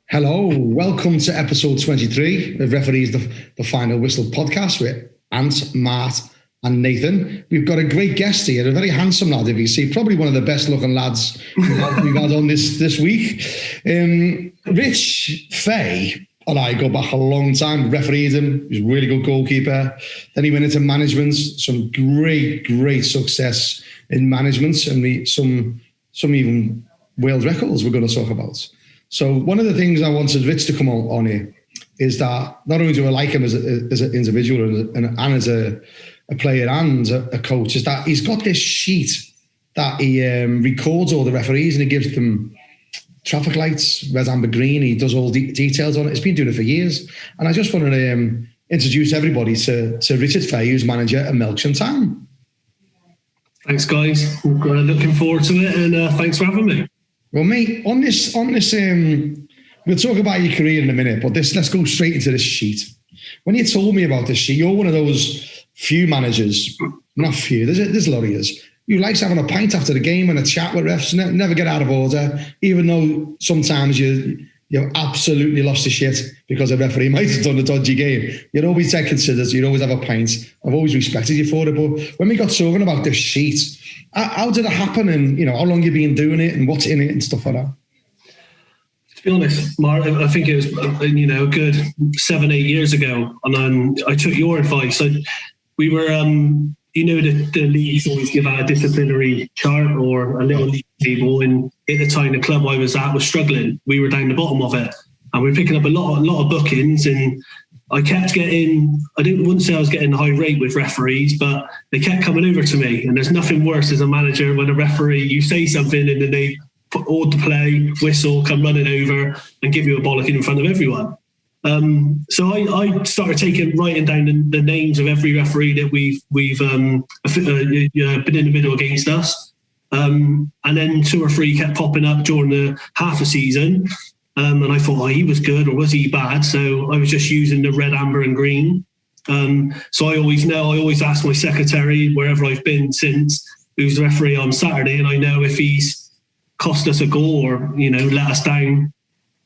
Hello, welcome to episode 23 of Referees the Final Whistle podcast with Ant, Matt and Nathan. We've got a great guest here, a very handsome lad, if you see, probably one of the best looking lads we've had on this week. Rich Fey and I go back a long time, refereed him, he's a really good goalkeeper. Then he went into management, some great success in management, and some even world records we're going to talk about. So one of the things I wanted Rich to come on here is that not only do I like him as an individual and as a player and a coach, is that he's got this sheet that he records all the referees and he gives them traffic lights, red, amber, green. He does all the details on it. He's been doing it for years. And I just wanted to introduce everybody to Richard Fey, who's manager at Melksham Town. Thanks, guys. We're looking forward to it, and thanks for having me. Well, mate, on this, we'll talk about your career in a minute, but let's go straight into this sheet. When you told me about this sheet, you're one of those few managers, not few, there's a lot of years, who likes having a pint after the game and a chat with refs, never get out of order, even though sometimes you've absolutely lost the shit because a referee might have done a dodgy game. You'd always take considered, you'd always have a pint. I've always respected you for it, but when we got talking about this sheet, how did it happen, and how long you've been doing it and what's in it and stuff like that? To be honest, Mark, I think it was a good 7-8 years ago, and I took your advice. We were, the leagues always give out a disciplinary chart or a little league table, and at the time the club I was at was struggling. We were down the bottom of it, and we were picking up a lot of bookings, and I kept getting, wouldn't say I was getting high rate with referees, but they kept coming over to me. And there's nothing worse as a manager when a referee, you say something and then they put all the play, whistle, come running over and give you a bollock in front of everyone. So I started writing down the names of every referee that we've been in the middle against us. And then 2 or 3 kept popping up during the half a season. And I thought, he was good or was he bad? So I was just using the red, amber and green. So I always ask my secretary, wherever I've been since, who's the referee on Saturday, and I know if he's cost us a goal or, let us down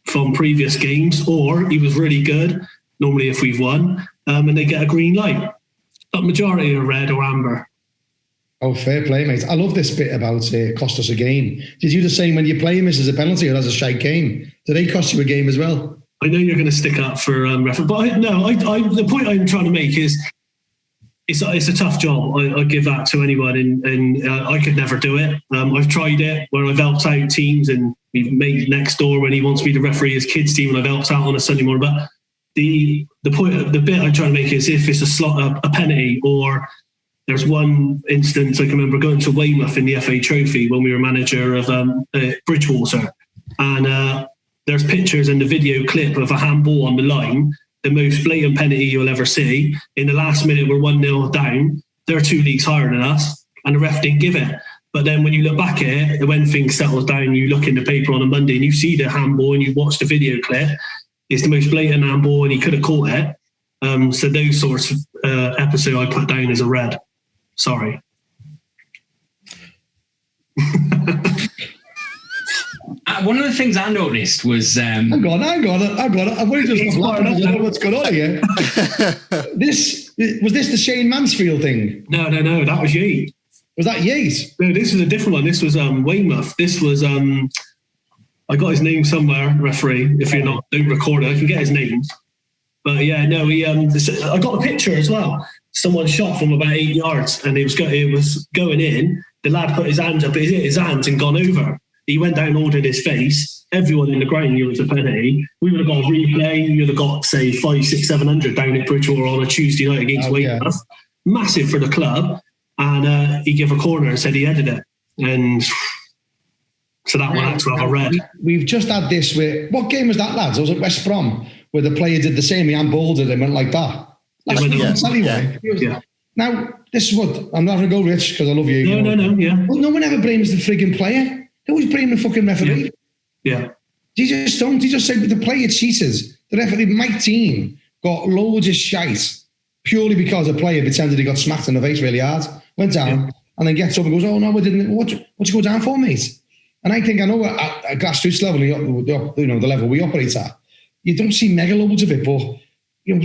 from previous games, or he was really good, normally if we've won, and they get a green light. But majority are red or amber. Oh, fair play, mate. I love this bit about cost us a game. Did you the same when you play misses a penalty or has a shite game? Do they cost you a game as well? I know you're going to stick up for referee, but the point I'm trying to make is it's a tough job. I give that to anyone, and I could never do it. I've tried it where I've helped out teams, and we've made next door when he wants me to referee his kids' team, and I've helped out on a Sunday morning. But the bit I'm trying to make is if it's a penalty, or there's one instance I can remember going to Weymouth in the FA Trophy when we were manager of Bridgewater, and there's pictures and the video clip of a handball on the line, the most blatant penalty you'll ever see. In the last minute, we're 1-0 down. They're 2 leagues higher than us, and the ref didn't give it. But then when you look back at it, when things settle down, you look in the paper on a Monday and you see the handball and you watch the video clip, it's the most blatant handball and he could have caught it. So those sorts of episode I put down as a red. Sorry. One of the things I noticed was... Hang on. I've only just laughing. I don't know what's going on here. Was this the Shane Mansfield thing? No, that was Yates. Was that Yates? No, this was a different one. This was Weymouth. This was... I got his name somewhere, referee. If you're not, don't record it. I can get his name. But yeah, no, I got a picture as well. Someone shot from about 8 yards and it was going in. The lad put his hands up, it hit his hands and gone over. He went down, ordered his face. Everyone in the ground knew it was a penalty. We would have got a replay. You would have got, say, 500, 600, 700 down at Bridgewater on a Tuesday night against Weymouth. Yeah. Massive for the club. And he gave a corner and said he headed it. And so that one had to have a red. We've just had this with... What game was that, lads? Was it West Brom? Where the player did the same. He handballed it and went like that. Yeah. Now, this is what... I'm not going to go, Rich, because I love you. No, yeah. Well, no one ever blames the frigging player. They always blame the fucking referee. Yeah. You just don't. You just say, but the player cheated. The referee, my team, got loads of shite purely because a player pretended he got smacked in the face really hard, went down, and then gets up and goes, oh, no, we didn't. What'd you go down for, mate? And I think, I know at a grassroots level, the level we operate at, you don't see mega loads of it, but we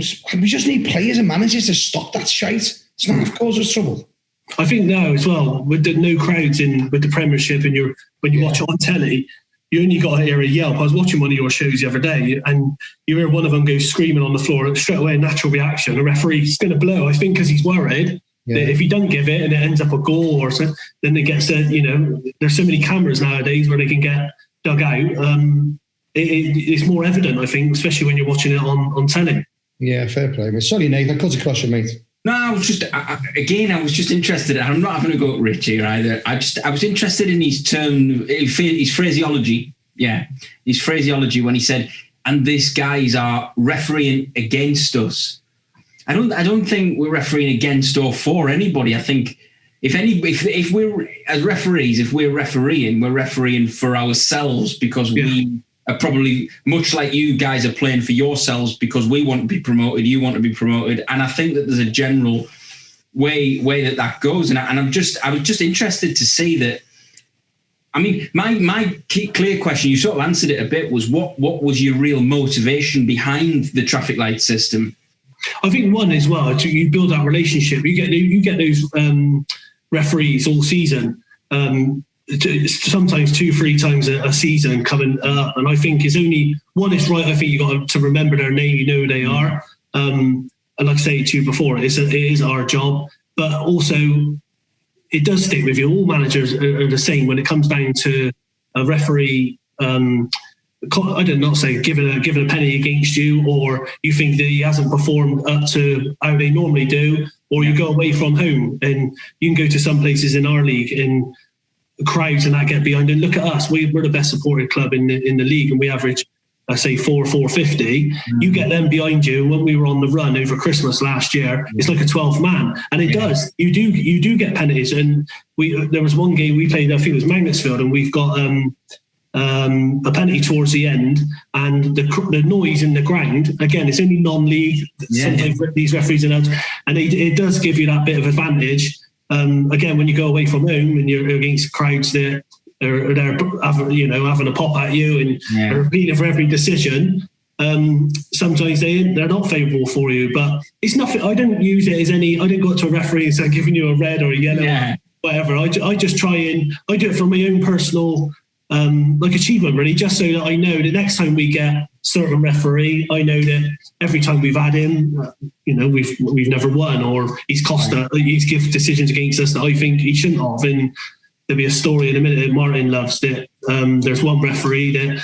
just need players and managers to stop that shite. It's not going to cause us trouble. I think now as well, with the no crowds with the Premiership, and when you watch it on telly, you only got to hear a yelp. I was watching one of your shows the other day, and you hear one of them go screaming on the floor, and straight away a natural reaction. The referee's going to blow, I think, because he's worried that if he don't give it and it ends up a goal or something, then they get said, there's so many cameras nowadays where they can get dug out. It's more evident, I think, especially when you're watching it on telly. Yeah, fair play. Sorry, Nate, I cut across you, mate. No, I was just interested. I'm not having a go at Richie either. I was interested in his phraseology. Yeah, his phraseology when he said, "And these guys are refereeing against us." I don't think we're refereeing against or for anybody. I think if we're as referees, if we're refereeing for ourselves because we are probably much like you guys are playing for yourselves because we want to be promoted, you want to be promoted, and I think that there's a general way that goes. And I was just interested to see that. I mean, my clear question, you sort of answered it a bit, was what was your real motivation behind the traffic light system? I think one as well, you build that relationship. You get those referees all season. Sometimes 2-3 times a season coming up, and I think it's only one is right. I think you got to remember their name, you know who they are, and like I said to you before, it is our job, but also it does stick with you. All managers are the same when it comes down to a referee. I did not say giving a penny against you, or you think that he hasn't performed up to how they normally do, or you go away from home and you can go to some places in our league and crowds and that get behind. And look at us, we're the best supported club in the league, and we average, I say, 450. You get them behind you. When we were on the run over Christmas last year, it's like a 12th man, and it does. You do get penalties. And there was one game we played, I think it was Mansfield, and we've got a penalty towards the end, and the noise in the ground, again, it's only non-league. Sometimes these referees and it does give you that bit of advantage. Again, when you go away from home and you're against crowds that are there, having a pop at you and are repeating for every decision, sometimes they're not favourable for you. But it's nothing. I don't use it as any. I didn't go to a referee and say giving you a red or a yellow, or whatever. I just try and I do it for my own personal achievement, really, just so that I know the next time we get certain referee, I know that every time we've had him, we've never won, or he's cost us, he's given decisions against us that I think he shouldn't have. And there'll be a story in a minute that Martin loves that there's one referee that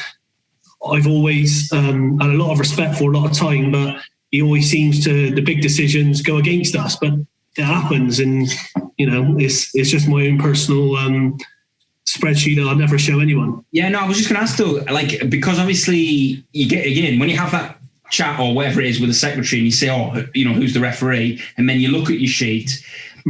I've always had a lot of respect for, a lot of time, but he always seems to, the big decisions go against us, but it happens. And, it's just my own personal spreadsheet that I'll never show anyone. Yeah, no, I was just going to ask though, because obviously you get, again, when you have that chat or whatever it is with the secretary and you say, who's the referee? And then you look at your sheet,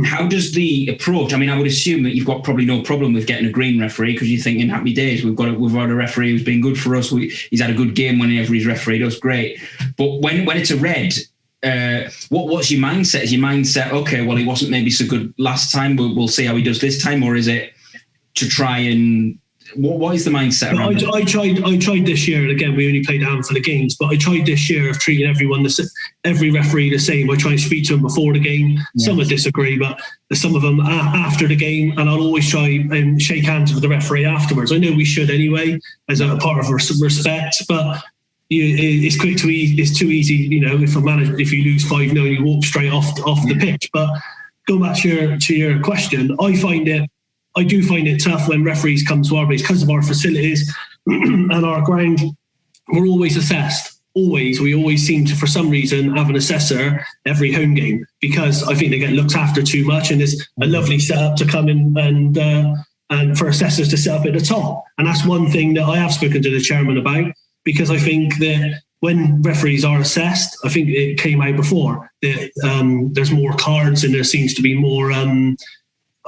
how does the approach, I mean, I would assume that you've got probably no problem with getting a green referee because you're thinking happy days, we've got a referee who's been good for us. He's had a good game whenever he's refereed us, great. But when it's a red, what's your mindset? Is your mindset, okay, well, he wasn't maybe so good last time, but we'll see how he does this time? Or is it to try and what is the mindset around I tried this year, and again, we only played a handful of games, but I tried this year of treating every referee the same. I try and speak to them before the game. Some would disagree, but some of them after the game, and I'll always try and shake hands with the referee afterwards. I know we should anyway, as a part of respect, but it's too easy, if you lose 5-0, you walk straight off the pitch. But going back to your question, I do find it tough when referees come to our base because of our facilities and our ground. We're always assessed. Always. We always seem to, for some reason, have an assessor every home game because I think they get looked after too much, and there's a lovely setup to come in and for assessors to set up at the top. And that's one thing that I have spoken to the chairman about, because I think that when referees are assessed, I think it came out before that there's more cards and there seems to be more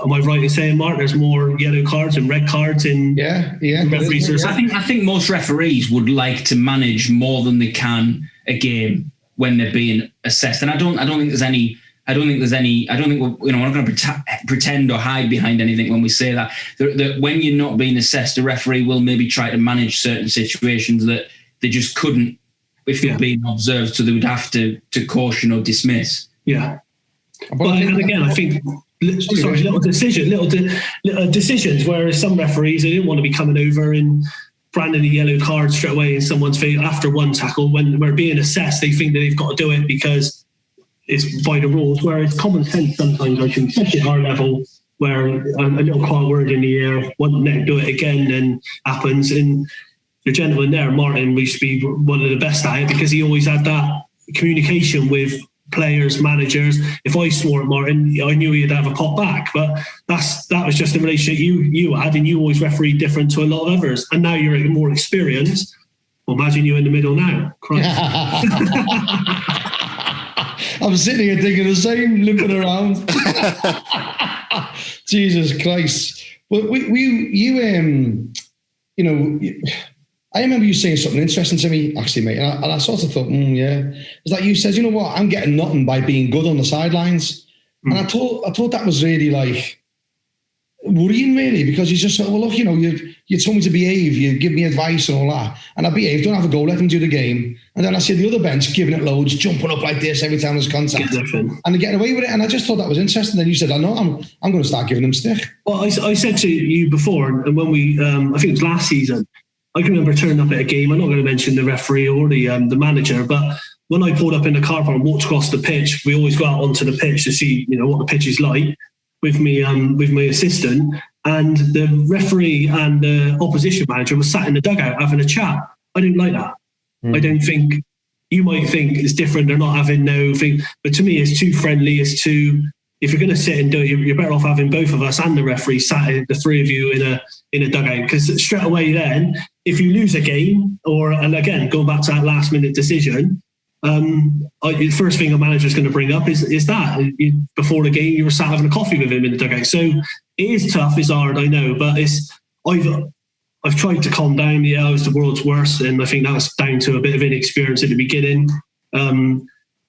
Am I right in saying, Mark, there's more yellow cards and red cards in referees? I think most referees would like to manage more than they can a game when they're being assessed, and I don't think we're not going to pretend or hide behind anything when we say that. That when you're not being assessed, a referee will maybe try to manage certain situations that they just couldn't if they're being observed, so they would have to caution or dismiss. Yeah, and again, I think little decisions. Whereas some referees, they didn't want to be coming over and branding a yellow card straight away in someone's face after one tackle. When we're being assessed, they think that they've got to do it because it's by the rules. Whereas common sense sometimes, I think, especially at our level, where a little quiet word in the air, one neck do it again, and happens. And the gentleman there, Martin, used to be one of the best at it because he always had that communication with players, managers. If I swore at Martin, I knew he'd have a pop back. But that was just the relationship you had, and you always refereed different to a lot of others. And now you're more experienced. Well, imagine you in the middle now. I'm sitting here thinking the same, limping around. Jesus Christ. Well, I remember you saying something interesting to me, actually, mate, and I sort of thought, yeah. It's like you said, you know what, I'm getting nothing by being good on the sidelines. And I thought that was really like worrying, really, because you just thought, well, look, you told me to behave, you give me advice and all that, and I behaved, don't have a go, let them do the game. And then I see the other bench giving it loads, jumping up like this every time there's contact, and they're getting away with it. And I just thought that was interesting. Then you said, I know, I'm going to start giving them stick. Well, I said to you before, and when we, I think it was last season, I can remember turning up at a game. I'm not going to mention the referee or the manager, but when I pulled up in the car park and walked across the pitch, we always go out onto the pitch to see, what the pitch is like with me, with my assistant, and the referee and the opposition manager was sat in the dugout having a chat. I didn't like that. I don't think, you might think it's different. They're not having no thing, but to me, it's too friendly. It's too. If you're going to sit and do it, you're better off having both of us and the referee sat, the three of you in a dugout. Because straight away then, if you lose a game, and again, going back to that last minute decision, the first thing a manager's going to bring up is that. Before the game, you were sat having a coffee with him in the dugout. So it is tough, it's hard, I know, but I've tried to calm down. Yeah, I was the world's worst, and I think that's down to a bit of inexperience at the beginning.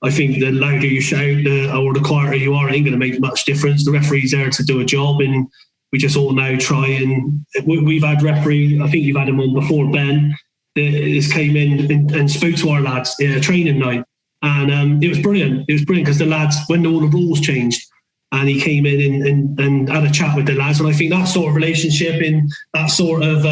I think the louder you shout or the quieter you are, it ain't going to make much difference. The referee's there to do a job, and we just all now try. And we've had referee, I think you've had him on before, Ben, that came in and spoke to our lads at a training night. And it was brilliant. It was brilliant because the lads, when all the rules changed, and he came in and had a chat with the lads. And I think that sort of relationship in that sort of,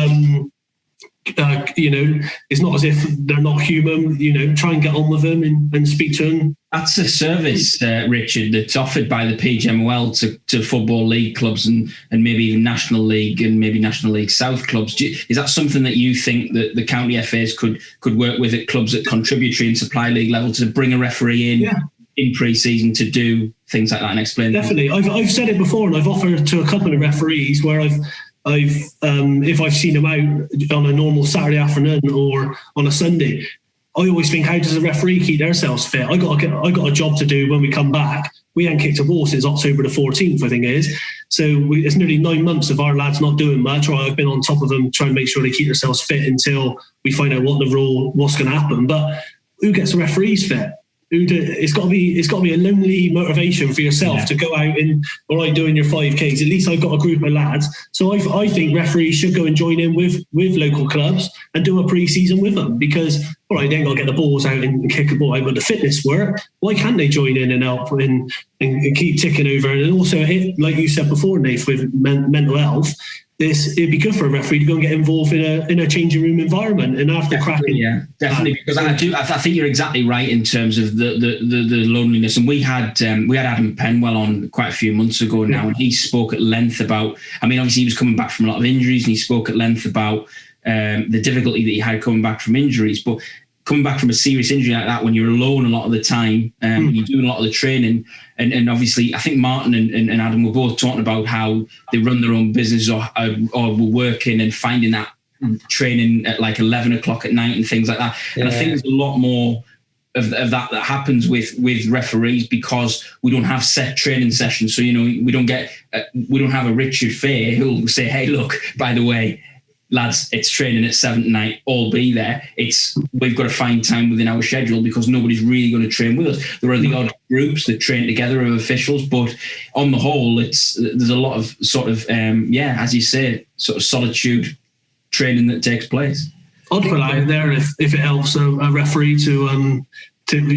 it's not as if they're not human, try and get on with them and speak to them. That's a service, Richard, that's offered by the PGMOL to Football League clubs and maybe even National League and maybe National League South clubs. Is that something that you think that the county FAs could work with at clubs at contributory and supply league level to bring a referee in? Yeah. In pre-season to do things like that and explain? Definitely. I've said it before, and I've offered to a couple of referees where I've if I've seen them out on a normal Saturday afternoon or on a Sunday, I always think, how does a referee keep themselves fit? I got a job to do when we come back. We ain't kicked a ball since October the 14th, I think it is. So it's nearly 9 months of our lads not doing much, or I've been on top of them trying to make sure they keep themselves fit until we find out what's going to happen. But who gets the referees fit? It's got to be a lonely motivation for yourself to go out and doing your 5Ks. At least I've got a group of lads, so I think referees should go and join in with local clubs and do a pre-season with them, because they ain't got to get the balls out and kick a ball out, but the fitness work, why can't they join in and help and keep ticking over? And also, like you said before, Nate, with mental health, it'd be good for a referee to go and get involved in a changing room environment and after cracking. Yeah, definitely, because I think you're exactly right in terms of the loneliness. And we had Adam Penwell on quite a few months ago now, and he spoke at length about. I mean, obviously he was coming back from a lot of injuries, and he spoke at length about the difficulty that he had coming back from injuries, but coming back from a serious injury like that when you're alone a lot of the time, you're doing a lot of the training, and obviously I think Martin and Adam were both talking about how they run their own business or were working and finding that training at like 11 o'clock at night and things like that. And I think there's a lot more of that happens with referees because we don't have set training sessions. So, we don't have a Richard Fey who'll say, hey, look, by the way, lads, it's training at 7 tonight, all be there. We've got to find time within our schedule because nobody's really going to train with us. There are the odd groups that train together of officials, but on the whole, there's a lot of sort of, as you say, sort of solitude training that takes place. I'd put out there if it helps a referee to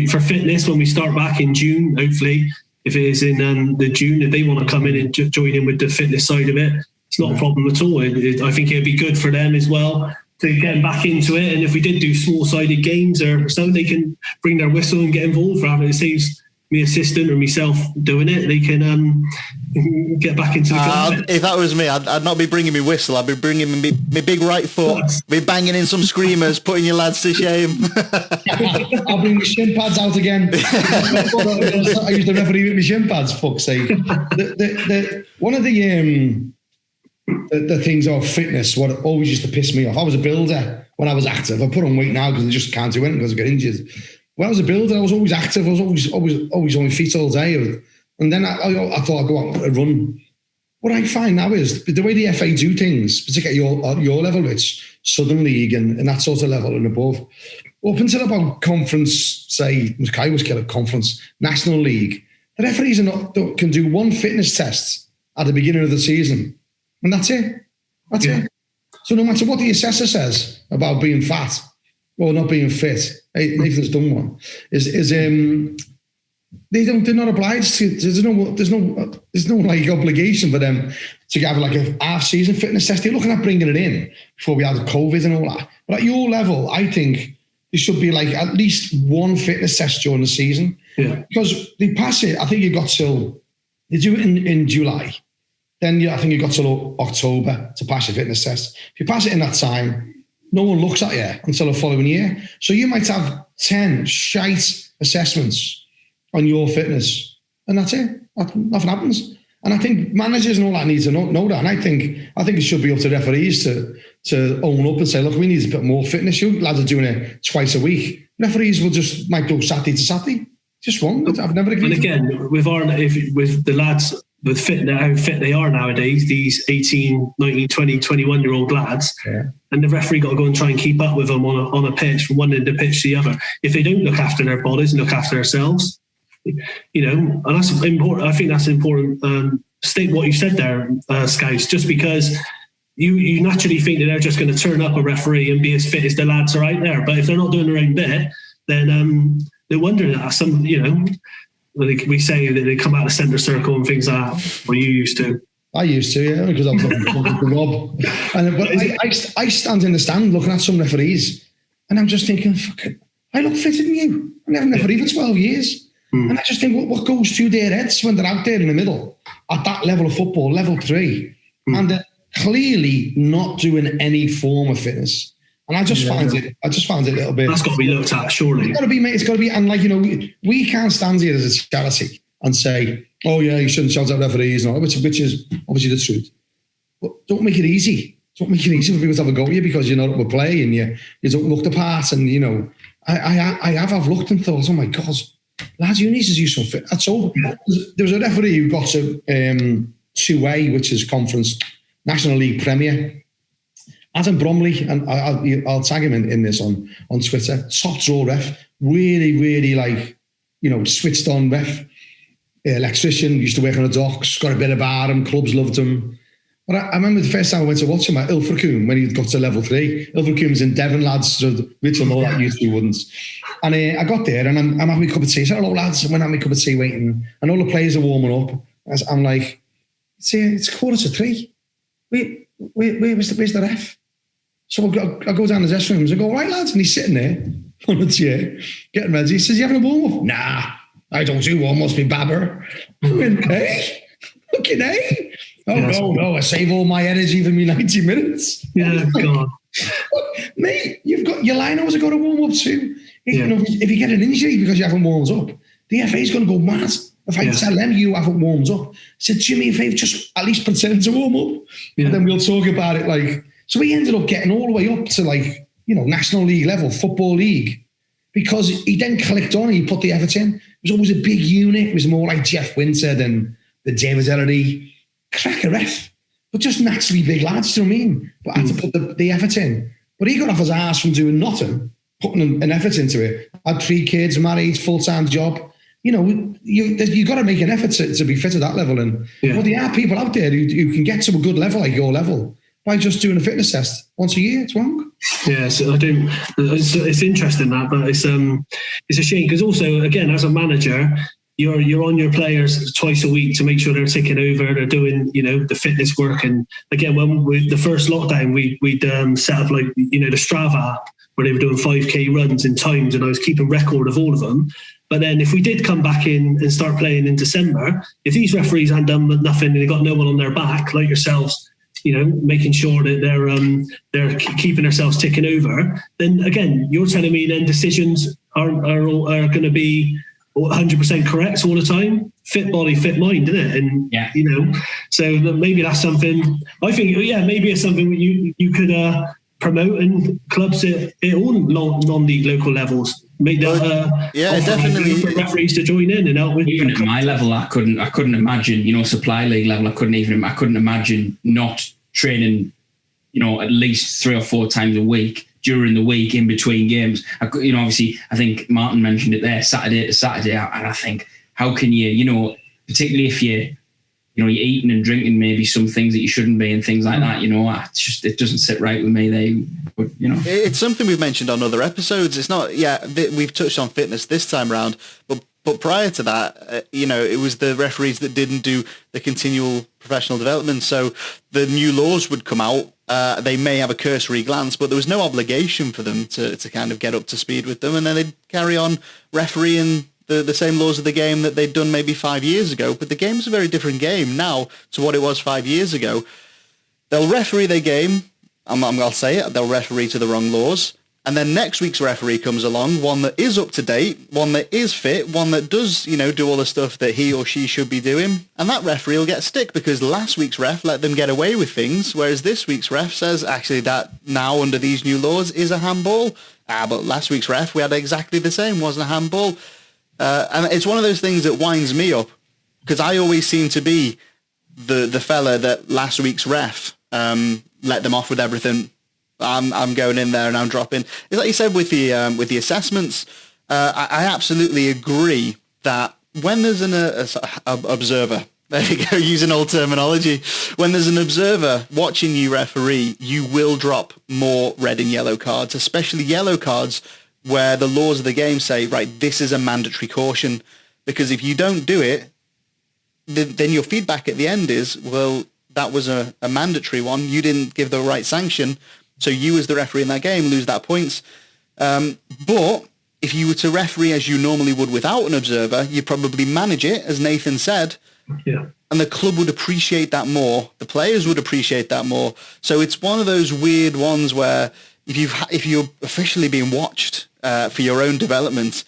for fitness when we start back in June, hopefully, if it is in the June, if they want to come in and join in with the fitness side of it, it's not a problem at all. I think it'd be good for them as well to get back into it. And if we did do small-sided games or something, they can bring their whistle and get involved. Rather it saves me assistant or myself doing it, they can get back into the game. If that was me, I'd not be bringing me whistle. I'd be bringing me big right foot, be banging in some screamers, putting your lads to shame. I'll bring my shin pads out again. I used to referee with my shin pads, fuck's sake. One of the things of fitness, what always used to piss me off, I was a builder when I was active. I put on weight now because I just can't do anything because I get injured. When I was a builder, I was always active. I was always on my feet all day. And then I thought I'd go out and run. What I find now is the way the FA do things, particularly at your level, Rich, Southern League and that sort of level and above, up until about conference, say, I was at conference, National League, the referees can do one fitness test at the beginning of the season. And that's it. That's it. So no matter what the assessor says about being fat or not being fit, Nathan's done one, they're not obliged to. There's no like obligation for them to have like a half-season fitness test. They're looking at bringing it in before we had COVID and all that. But at your level, I think there should be like at least one fitness test during the season. Yeah. Because they pass it. I think you got till they do it in July. Then I think you got till October to pass your fitness test. If you pass it in that time, no one looks at you until the following year. So you might have 10 shite assessments on your fitness, and that's it. Nothing happens. And I think managers and all that need to know that. And I think it should be up to referees to own up and say, look, we need a bit more fitness. You lads are doing it twice a week. Referees might go Saturday to Saturday. Just wrong. I've never agreed. And again, with the lads, with how fit they are nowadays, these 18, 19, 20, 21-year-old lads, and the referee got to go and try and keep up with them on a pitch from one end of the pitch to the other. If they don't look after their bodies and look after themselves, and that's important. I think that's important. State what you said there, Scouts, just because you naturally think that they're just going to turn up a referee and be as fit as the lads are out there. But if they're not doing their own bit, then they're wondering that some, we say that they come out of the centre circle and things like that. Or you used to. I used to, yeah, because I'm looking for Rob. But I stand in the stand looking at some referees, and I'm just thinking, fucking, I look fitter than you. I never refereed for 12 years. And I just think, what goes through their heads when they're out there in the middle at that level of football, level 3, and they're clearly not doing any form of fitness. And I just find it a little bit. That's got to be looked at, surely. It's got to be, mate. It's got to be. And we can't stand here as a charity and say, oh yeah, you shouldn't shout at referees, which is obviously the truth. But don't make it easy. Don't make it easy for people to have a go at you because you're not up with play and you don't look the part. And I've looked and thought, oh my God, lads, you need to do some fit. That's all. There was a referee who got to 2A, which is Conference National League Premier. Adam Bromley, and I'll tag him in this on Twitter. Top draw ref, really, really switched on ref. Electrician, used to work on the docks, got a bit about him, clubs loved him. But I remember the first time I went to watch him at Ilfracombe when he got to level 3. Ilfracombe's in Devon, lads, so Rich will know that used to be wouldn't. And I got there and I'm having a cup of tea. I said, hello lads, I'm having a cup of tea waiting. And all the players are warming up. I'm like, it's 2:45. Where's the ref? So I go down the dressing rooms. I go, all right, lads. And he's sitting there on the chair, getting ready. He says, you having a warm-up? Nah, I don't do warm-ups, me babber. I went, hey? Fucking hey? Oh, no, I save all my energy for me 90 minutes. Yeah, God. Mate, you've got your line hours have got to warm up too. If you get an injury because you haven't warmed up, the FA's going to go mad. If I tell them you haven't warmed up, I said, do me a favour, just at least pretend to warm up. Yeah. And then we'll talk about it. So we ended up getting all the way up to National League level, Football League. because he then clicked on and he put the effort in. It was always a big unit. It was more like Jeff Winter than the David Ellery. Cracker ref, but just naturally big lads, do you know what I mean? But had to put the effort in. But he got off his ass from doing nothing, putting an effort into it. Had 3 kids, married, full-time job. You know, you got to make an effort to be fit at that level. And well, there are people out there who can get to a good level like your level by just doing a fitness test once a year. It's wrong. Yeah, so I do. It's interesting that, but it's a shame because also, again, as a manager, you're on your players twice a week to make sure they're ticking over, they're doing, you know, the fitness work. And again, when the first lockdown, we'd set up like, you know, the Strava app where they were doing 5K runs in times, and I was keeping record of all of them. But then if we did come back in and start playing in December, if these referees hadn't done nothing and they got no one on their back, like yourselves, you know, making sure that they're keeping themselves ticking over, then again, you're telling me then decisions are going to be 100% correct all the time. Fit body, fit mind, isn't it? And you know, so maybe that's something. I think, maybe it's something you could promote in clubs at all non-league local levels. Make that definitely for referees to join in and help with. Even at my level, I couldn't imagine. You know, supply league level, I couldn't imagine not training. You know, at least 3 or 4 times a week. During the week, in between games, you know, obviously, I think Martin mentioned it there, Saturday to Saturday, and I think, how can you, you know, particularly if you're eating and drinking maybe some things that you shouldn't be and things like that, you know, it doesn't sit right with me. But you know, it's something we've mentioned on other episodes. It's not, we've touched on fitness this time round, but prior to that, you know, it was the referees that didn't do the continual professional development. So the new laws would come out. They may have a cursory glance, but there was no obligation for them to kind of get up to speed with them. And then they'd carry on refereeing the same laws of the game that they'd done maybe 5 years ago. But the game's a very different game now to what it was 5 years ago. They'll referee their game. I'll say it. They'll referee to the wrong laws. And then next week's referee comes along, one that is up to date, one that is fit, one that does, you know, do all the stuff that he or she should be doing. And that referee will get stick because last week's ref let them get away with things, whereas this week's ref says, actually, that now under these new laws is a handball. But last week's ref, we had exactly the same, wasn't a handball. And it's one of those things that winds me up because I always seem to be the fella that last week's ref let them off with everything. I'm going in there and I'm dropping. It's like you said with the assessments. I absolutely agree that when there's an observer, there you go, using old terminology. When there's an observer watching you referee, you will drop more red and yellow cards, especially yellow cards where the laws of the game say, right, this is a mandatory caution. Because if you don't do it, then your feedback at the end is, well, that was a mandatory one. You didn't give the right sanction. So you as the referee in that game lose that points. But if you were to referee as you normally would without an observer, you probably manage it, as Nathan said. Yeah. And the club would appreciate that more. The players would appreciate that more. So it's one of those weird ones where if you're officially being watched for your own development,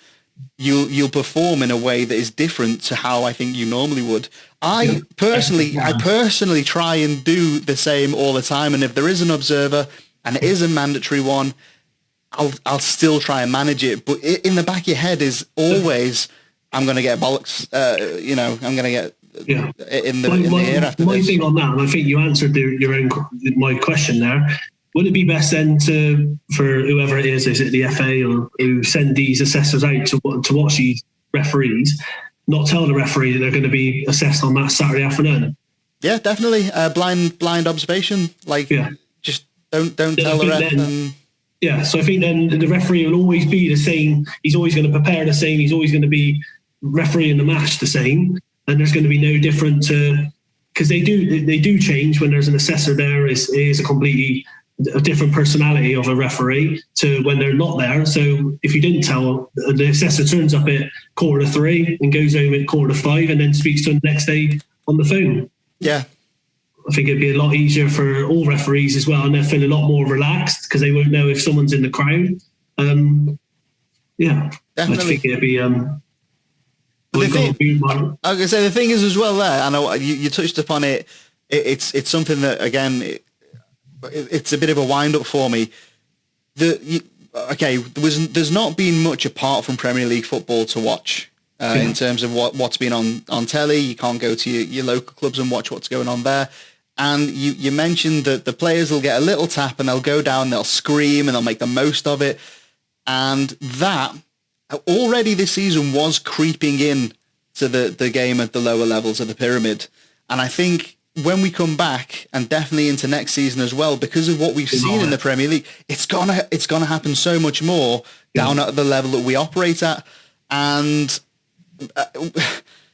you'll perform in a way that is different to how I think you normally would. I personally try and do the same all the time. And if there is an observer and it is a mandatory one, I'll still try and manage it. But in the back of your head is always, I'm going to get bollocks. I'm going to get in the air after my this. thing on that, and I think you answered my question there. Would it be best then for whoever it is it the FA or who send these assessors out to watch these referees, not tell the referee that they're going to be assessed on that Saturday afternoon? Yeah, definitely. Blind observation. Just don't tell the ref. So I think then the referee will always be the same. He's always going to prepare the same. He's always going to be refereeing the match the same. And there's going to be no different because they do change when there's an assessor there. It is a different personality of a referee to when they're not there. So if you didn't tell, the assessor turns up at 3:15 and goes home at 4:45 and then speaks to him the next day on the phone. Yeah. I think it'd be a lot easier for all referees as well, and they'll feel a lot more relaxed because they won't know if someone's in the crowd. Definitely. I think it'd be. I was going to say the thing is as well there. I know you touched upon it. It's something that again, it's a bit of a wind up for me. I okay, there's not been much apart from Premier League football to watch in terms of what's been on telly. You can't go to your local clubs and watch what's going on there. And you mentioned that the players will get a little tap and they'll go down, they'll scream and they'll make the most of it. And that already this season was creeping in to the game at the lower levels of the pyramid. And I think when we come back, and definitely into next season as well, because of what we've seen in the Premier League, it's gonna happen so much more down at the level that we operate at. And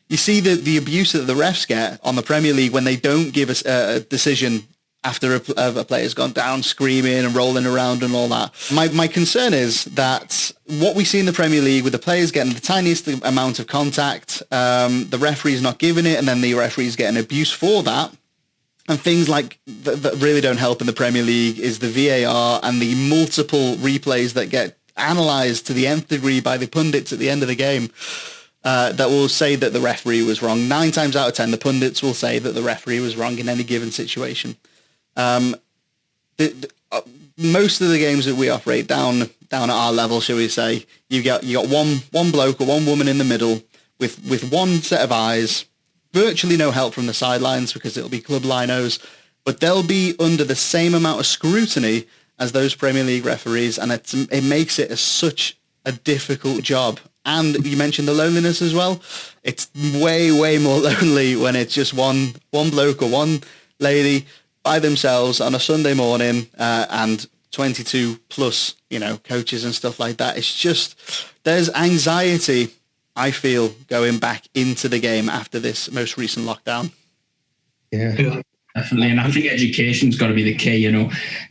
you see the abuse that the refs get on the Premier League when they don't give us a decision after a player's gone down, screaming and rolling around and all that. My concern is that what we see in the Premier League with the players getting the tiniest amount of contact, the referee's not giving it, and then the referee's getting abuse for that. And things like that really don't help in the Premier League is the VAR and the multiple replays that get analysed to the nth degree by the pundits at the end of the game. That will say that the referee was wrong. 9 times out of 10, the pundits will say that the referee was wrong in any given situation. Most of the games that we operate down at our level, shall we say, you got one bloke or one woman in the middle with one set of eyes, virtually no help from the sidelines because it'll be club linos, but they'll be under the same amount of scrutiny as those Premier League referees, and it makes it such a difficult job. And you mentioned the loneliness as well. It's way, way more lonely when it's just one bloke or one lady by themselves on a Sunday morning and 22 plus, coaches and stuff like that. It's just, there's anxiety, I feel, going back into the game after this most recent lockdown. Yeah. Definitely, and I think education's got to be the key,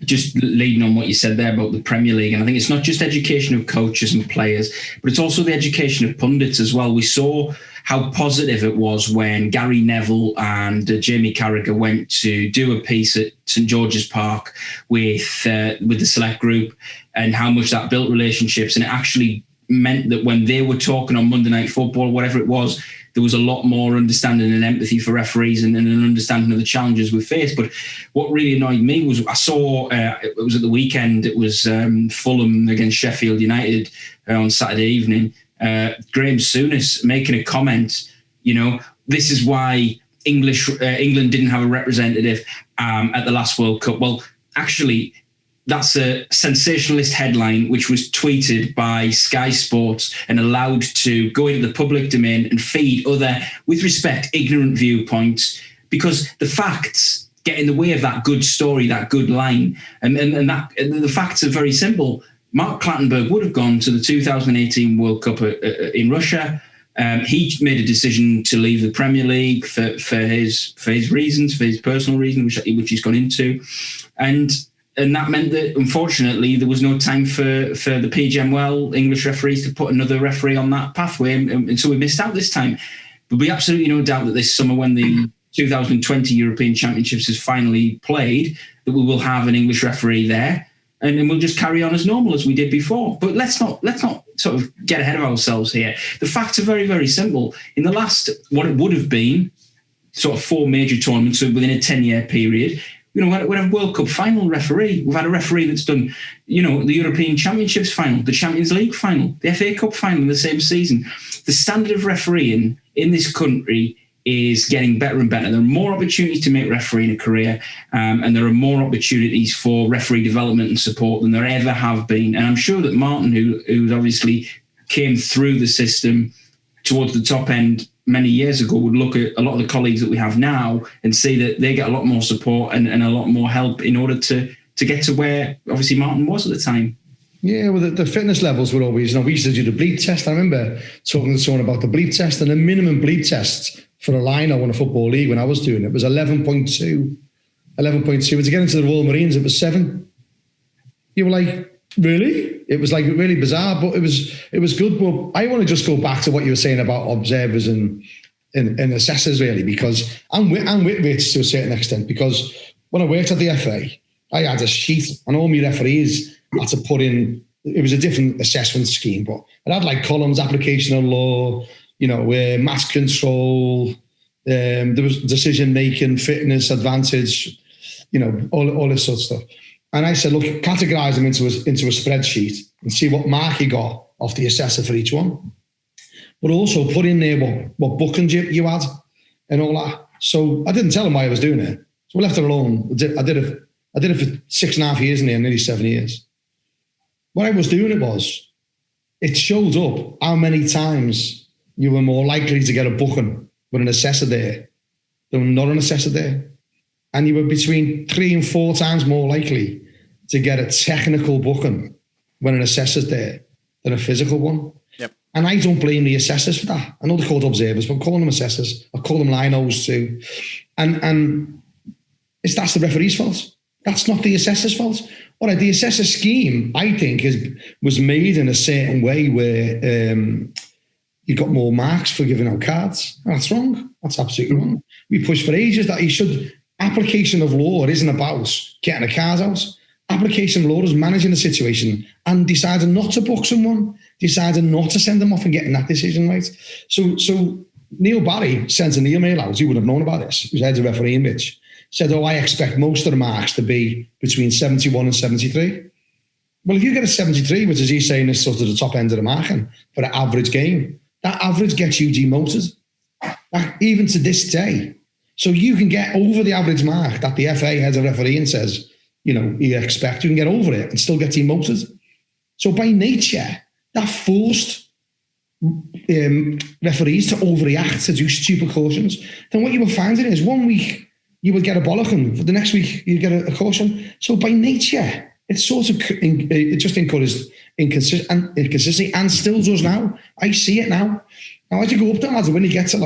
just leading on what you said there about the Premier League. And I think it's not just education of coaches and players, but it's also the education of pundits as well. We saw how positive it was when Gary Neville and Jamie Carragher went to do a piece at St George's Park with the select group, and how much that built relationships. And it actually meant that when they were talking on Monday Night Football, whatever it was, there was a lot more understanding and empathy for referees and an understanding of the challenges we face. But what really annoyed me was I saw, it was at the weekend, it was Fulham against Sheffield United on Saturday evening. Graham Souness making a comment, this is why England didn't have a representative at the last World Cup. Well, actually, that's a sensationalist headline which was tweeted by Sky Sports and allowed to go into the public domain and feed other, with respect, ignorant viewpoints, because the facts get in the way of that good story, that good line. And the facts are very simple. Mark Clattenburg would have gone to the 2018 World Cup in Russia. He made a decision to leave the Premier League for his reasons, for his personal reasons, which he's gone into. And that meant that, unfortunately, there was no time for the PGMOL English referees to put another referee on that pathway. And so we missed out this time. But we absolutely no doubt that this summer, when the 2020 European Championships is finally played, that we will have an English referee there. And we'll just carry on as normal as we did before. But let's not sort of get ahead of ourselves here. The facts are very, very simple. In the last, what it would have been, sort of 4 major tournaments within a 10-year period, we had a World Cup final referee. We've had a referee that's done, the European Championships final, the Champions League final, the FA Cup final in the same season. The standard of refereeing in this country is getting better and better. There are more opportunities to make refereeing a career, and there are more opportunities for referee development and support than there ever have been. And I'm sure that Martin, who obviously came through the system towards the top end many years ago, would look at a lot of the colleagues that we have now and see that they get a lot more support and a lot more help in order to get to where obviously Martin was at the time. Yeah, well, the fitness levels were always, we used to do the bleep test. I remember talking to someone about the bleep test, and the minimum bleep test for a lino in a football league when I was doing it was 11.2. 11.2. And to get into the Royal Marines, it was 7. You were like, really? It was like really bizarre, but it was good. But I want to just go back to what you were saying about observers and assessors, really, because I'm with Rich to a certain extent, because when I worked at the FA, I had a sheet and all my referees had to put in, it was a different assessment scheme, but it had like columns, application of law, match control, there was decision making, fitness, advantage, all this sort of stuff. And I said, look, categorise them into a spreadsheet and see what mark you got off the assessor for each one. But also put in there what bookings you had and all that. So I didn't tell him why I was doing it. So we left it alone. I did it for 6.5 years in there, nearly 7 years. What I was doing it showed up how many times you were more likely to get a booking with an assessor there than not an assessor there. And you were between 3 and 4 times more likely to get a technical booking when an assessor's there than a physical one. Yep. And I don't blame the assessors for that. I know they're called observers, but I'm calling them assessors. I call them linos too. And that's the referee's fault. That's not the assessor's fault. All right, the assessor scheme, I think, was made in a certain way where you got more marks for giving out cards. That's wrong. That's absolutely wrong. We pushed for ages that you should. Application of law isn't about getting a card out. Application of law is managing the situation and deciding not to book someone, deciding not to send them off and getting that decision right. So Neil Barry sent an email out. He would have known about this. He was head of refereeing, Mitch. Said, I expect most of the marks to be between 71 and 73. Well, if you get a 73, which is he's saying is sort of the top end of the marking for an average game, that average gets you demoted, even to this day. So you can get over the average mark that the FA head of refereeing says, you expect, you can get over it and still get demoted. So by nature, that forced referees to overreact, to do stupid cautions. Then what you were finding is 1 week you would get a bollocking, the next week you get a caution. So by nature, it just encouraged inconsistency and still does now. I see it now. Now, as you go up the ladder, when you get to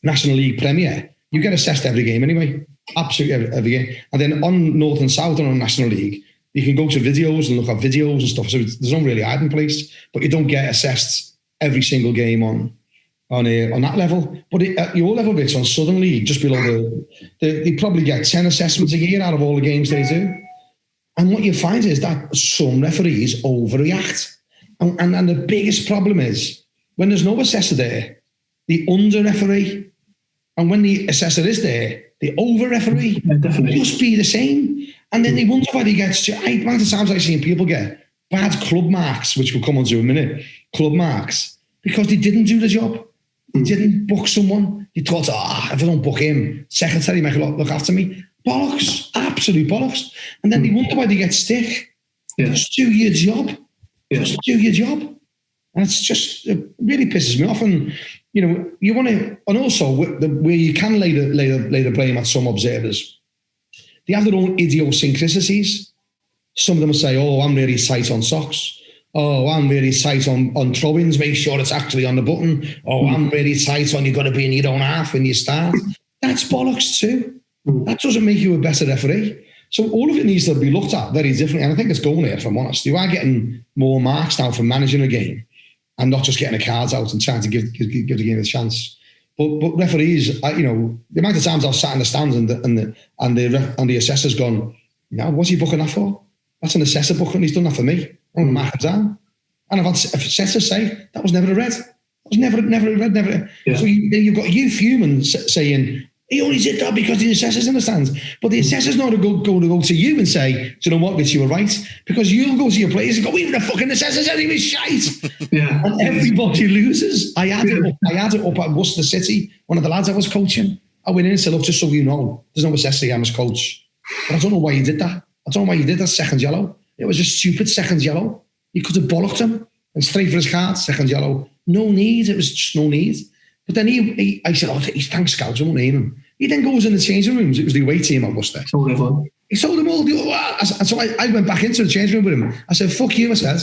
National League Premier, you get assessed every game anyway. Absolutely every game. And then on North and South and on National League, you can go to videos and look at videos and stuff. So there's no really hiding place, but you don't get assessed every single game on that level. But at your level, Rich, on Southern League, just below they probably get 10 assessments a year out of all the games they do. And what you find is that some referees overreact. And the biggest problem is when there's no assessor there, the under-referee. And when the assessor is there, the over-referee must be the same. And then they wonder why they get... The amount of times I've seen people get bad club marks, which we'll come on to in a minute, club marks, because they didn't do the job. They didn't book someone. They thought, if I don't book him, secretary might look after me. Bollocks. Absolute bollocks. And then they wonder why they get stick. Yeah. Just do your job. Yeah. Just do your job. And it really pisses me off. And, you want to, and also where you can lay the blame at some observers, they have their own idiosyncrasies. Some of them will say, I'm really tight on socks. I'm really tight on throw-ins, make sure it's actually on the button. I'm really tight on you've got to be in your own half when you start. That's bollocks too. That doesn't make you a better referee. So all of it needs to be looked at very differently. And I think it's going there, if I'm honest. You are getting more marks now for managing a game and not just getting the cards out and trying to give the game a chance. But referees, the amount of times I've sat in the stands and the assessor's gone, what's he booking that for? That's an assessor booking. He's done that for me. I'm going to mark him down. And I've had assessors say, that was never a red. That was never a red, never. Yeah. So you've got youth humans saying, he only did that because the assessors understands. But the assessor's not going to go to you and say, do you know what, Rich, you were right? Because you'll go to your players and go, even the fucking assessor said he was shite. Yeah. And everybody loses. I had it up at Worcester City. One of the lads I was coaching, I went in and said, look, just so you know, there's no assessor I'm as coach. But I don't know why you did that. I don't know why you did that second yellow. It was a stupid second yellow. You could have bollocked him and straight for his card, second yellow. No need. It was just no need. But then I said, he's thanks scouts, I won't name him. He then goes in the changing rooms. It was the away team at Worcester. He told them all. And so I went back into the changing room with him. I said, fuck you, I said.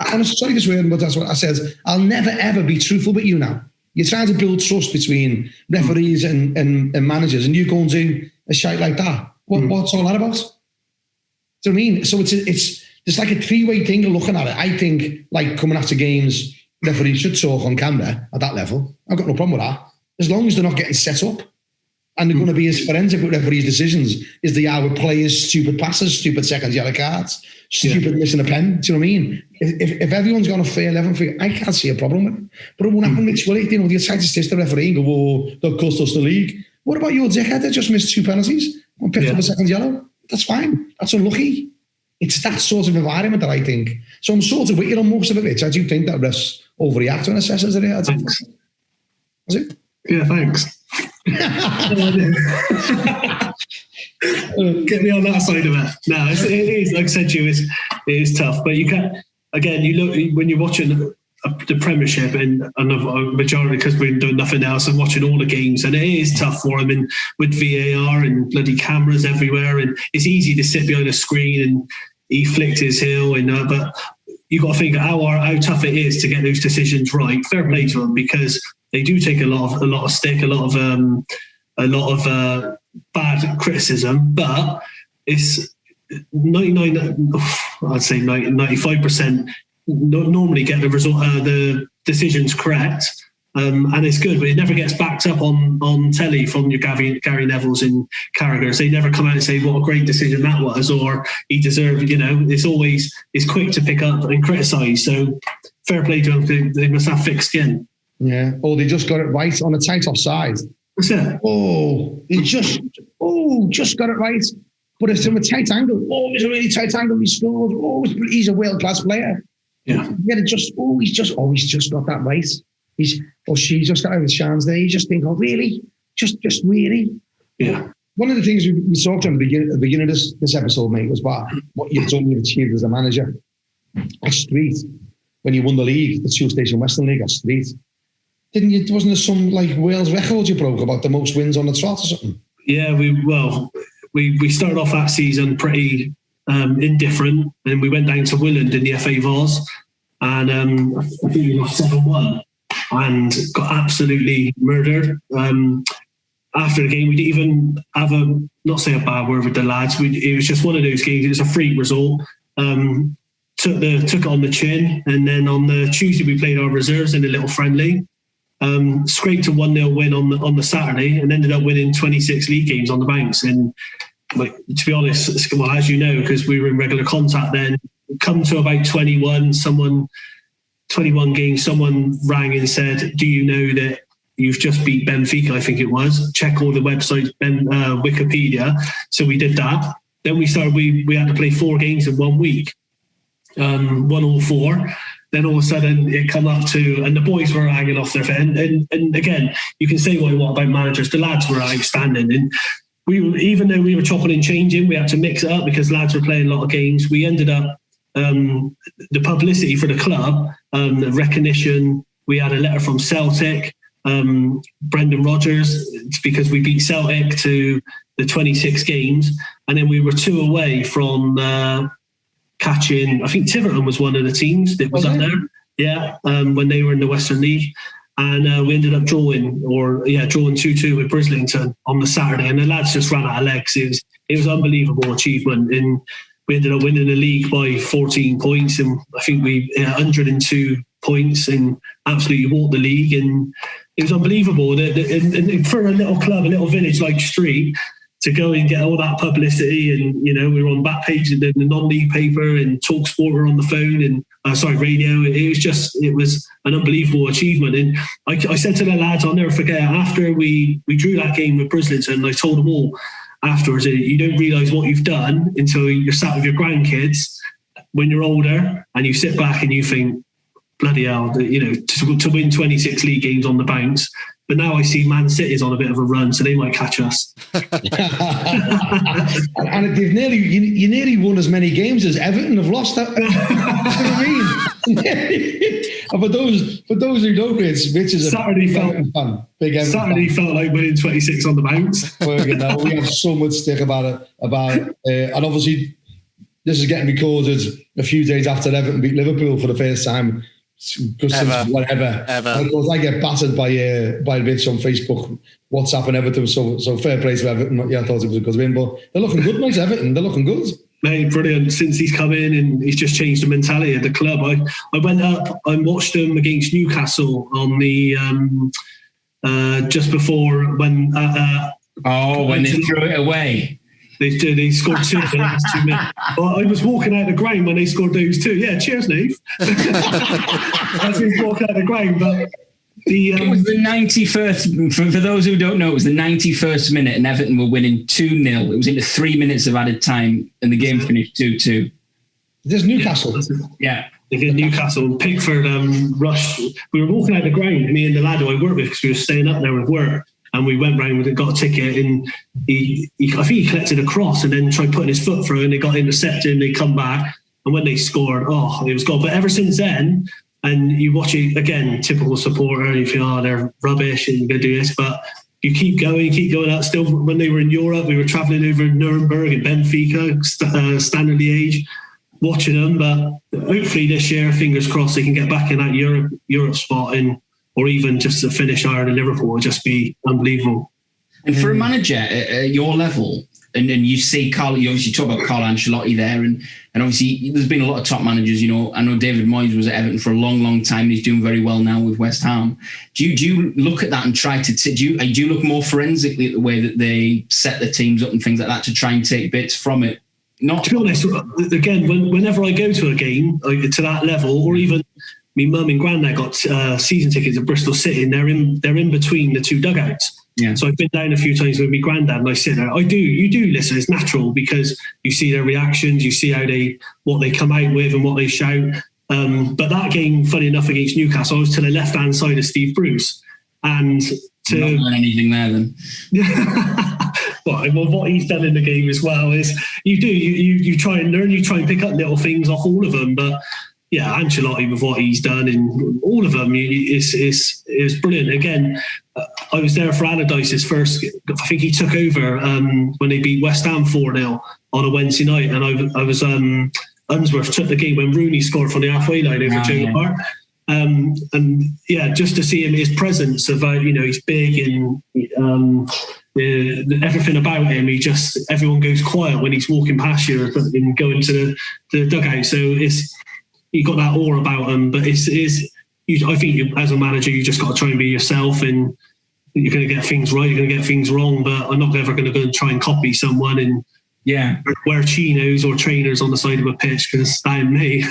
I'm sorry this word, but that's what I said. I'll never, ever be truthful with you now. You're trying to build trust between referees and managers, and you go and do a shite like that. What's all that about? Do you know what I mean? So it's like a three-way thing of looking at it. I think, like, coming after games, referees should talk on camera at that level. I've got no problem with that. As long as they're not getting set up and they're going to be as forensic with referees' decisions as they are with players' stupid passes, stupid second yellow cards, stupid missing a pen. Do you know what I mean? If everyone's got a fair level for you, I can't see a problem with it. But it won't happen, Mitch, will it? You know, you're trying to assist the referee and go, they'll cost us the league. What about your dickhead that just missed 2 penalties and picked up a second yellow? That's fine. That's unlucky. It's that sort of environment that I think. So I'm sort of with you on most of it, Rich. I do think that refs overreact when assessors are there. Thanks. Was it? Yeah, thanks. Get me on that side of it. No, it is, like I said to you, it is tough. But you can, again, you look when you're watching the Premiership and a majority, because we're doing nothing else and watching all the games, and it is tough for them with VAR and bloody cameras everywhere, and it's easy to sit behind a screen and he flicked his heel, and but you got to think how tough it is to get those decisions right. Fair play to them, because they do take a lot of stick, a lot of bad criticism, but it's 95% normally get the result, the decisions correct, and it's good, but it never gets backed up on telly from your Gary Neville's and Carragher's. They never come out and say what a great decision that was, or he deserved. It's quick to pick up and criticise. So fair play to them. They must have thick skin. Yeah. Oh, they just got it right on a tight offside. What's that? Oh, he just got it right. But it's from a tight angle. Oh, it's a really tight angle. He scored. Oh, he's a world-class player. Yeah. He's just got that right. She just got out of the chance there. You just think, oh, really? Just really? Yeah. One of the things we talked about at the beginning of this episode, mate, was about what you've done, you've achieved as a manager. At Street, when you won the league, the two-station Western League at Street, wasn't there some like Wales record you broke about the most wins on the trot or something? Yeah, we started off that season pretty indifferent, and we went down to Willand in the FA Vos, and I think we lost 7-1 and got absolutely murdered. After the game, we didn't even have not say a bad word with the lads. It was just one of those games. It was a freak result. Took it on the chin, and then on the Tuesday we played our reserves in a little friendly. Scraped a 1-0 win on the Saturday, and ended up winning 26 league games on the bounce. And to be honest, well, as you know, because we were in regular contact then, come to about 21 games, someone rang and said, do you know that you've just beat Benfica, I think it was. Check all the websites, Wikipedia. So we did that. Then we had to play 4 games in 1 week, won all 4. Then all of a sudden it come up to, and the boys were hanging off their head. And again, you can say what you want about managers. The lads were outstanding. And even though we were chopping and changing, we had to mix it up because lads were playing a lot of games. We ended up, the publicity for the club, the recognition, we had a letter from Celtic, Brendan Rodgers, it's because we beat Celtic to the 26 games. And then we were 2 away from catching, I think Tiverton was one of the teams that was up there. Yeah, when they were in the Western League. And we ended up drawing 2-2 with Brislington on the Saturday. And the lads just ran out of legs. It was an unbelievable achievement. And we ended up winning the league by 14 points. And I think we 102 points and absolutely walked the league. And it was unbelievable. And for a little club, a little village like Street, to go and get all that publicity, and we were on the back page of the non-league paper, and Talk Sport were on the phone, and radio. It was an unbelievable achievement. And I said to the lads, I'll never forget, after we drew that game with Brislington, I told them all afterwards, you don't realise what you've done until you're sat with your grandkids when you're older, and you sit back and you think, bloody hell, to win 26 league games on the bounce. But now I see Man City's on a bit of a run, so they might catch us. And you nearly won as many games as Everton have lost. That. And for those who don't, Rich is Saturday felt like winning 26 on the bounce. We have so much stick about it. And obviously, this is getting recorded a few days after Everton beat Liverpool for the first time. Whatever. Because I get battered by bits on Facebook, WhatsApp, and Everton. So fair play to Everton. Yeah, I thought it was a good win, but they're looking good, mate. Everton, they're looking good. Mate, brilliant. Since he's come in and he's just changed the mentality of the club. I went up and watched them against Newcastle on the just before when when they threw it away. They scored 2 in the last 2 minutes. Well, I was walking out the ground when they scored those 2. Yeah, cheers, Nave. As he was walking out the ground, but It was the 91st, for those who don't know, it was the 91st minute and Everton were winning 2-0. It was into 3 minutes of added time and the game finished 2-2. There's Newcastle. Yeah. Against Newcastle, Pickford rushed. We were walking out the ground, me and the lad who I work with, because we were staying up there with work, and we went round and got a ticket, and I think he collected a cross and then tried putting his foot through, and they got intercepted, and they come back, and when they scored, it was goal. But ever since then, and you watch it again, typical supporter, and you feel, they're rubbish and you're going to do this, but you keep going out. Still, when they were in Europe, we were travelling over Nuremberg and Benfica, Standard Liège, watching them, but hopefully this year, fingers crossed, they can get back in that Europe spot, or even just to finish higher than Liverpool would just be unbelievable. And for a manager at your level, and you see Carl, you obviously talk about Carlo Ancelotti there, and obviously there's been a lot of top managers. I know David Moyes was at Everton for a long, long time, and he's doing very well now with West Ham. Do you look at that and try to do you look more forensically at the way that they set the teams up and things like that to try and take bits from it? Not to be honest, again, whenever I go to a game to that level, or even my mum and granddad got season tickets at Bristol City, and they're in between the two dugouts. Yeah. So I've been down a few times with my granddad, and I sit there. You do listen. It's natural because you see their reactions, you see what they come out with and what they shout. But that game, funny enough, against Newcastle, I was to the left hand side of Steve Bruce, and to not learn anything there then. Well, what he's done in the game as well is you try and learn, you try and pick up little things off all of them. But yeah, Ancelotti with what he's done in all of them is brilliant. Again, I was there for Allardyce's first. I think he took over when they beat West Ham 4-0 on a Wednesday night, and I was Unsworth took the game when Rooney scored from the halfway line over Joe Park. And yeah, just to see him, his presence of he's big and everything about him. Everyone goes quiet when he's walking past you and going to the dugout. So you got that aura about him. But I think as a manager, you just got to try and be yourself, and you're going to get things right, you're going to get things wrong. But I'm not ever going to go and try and copy someone and wear chinos or trainers on the side of a pitch, because that ain't me.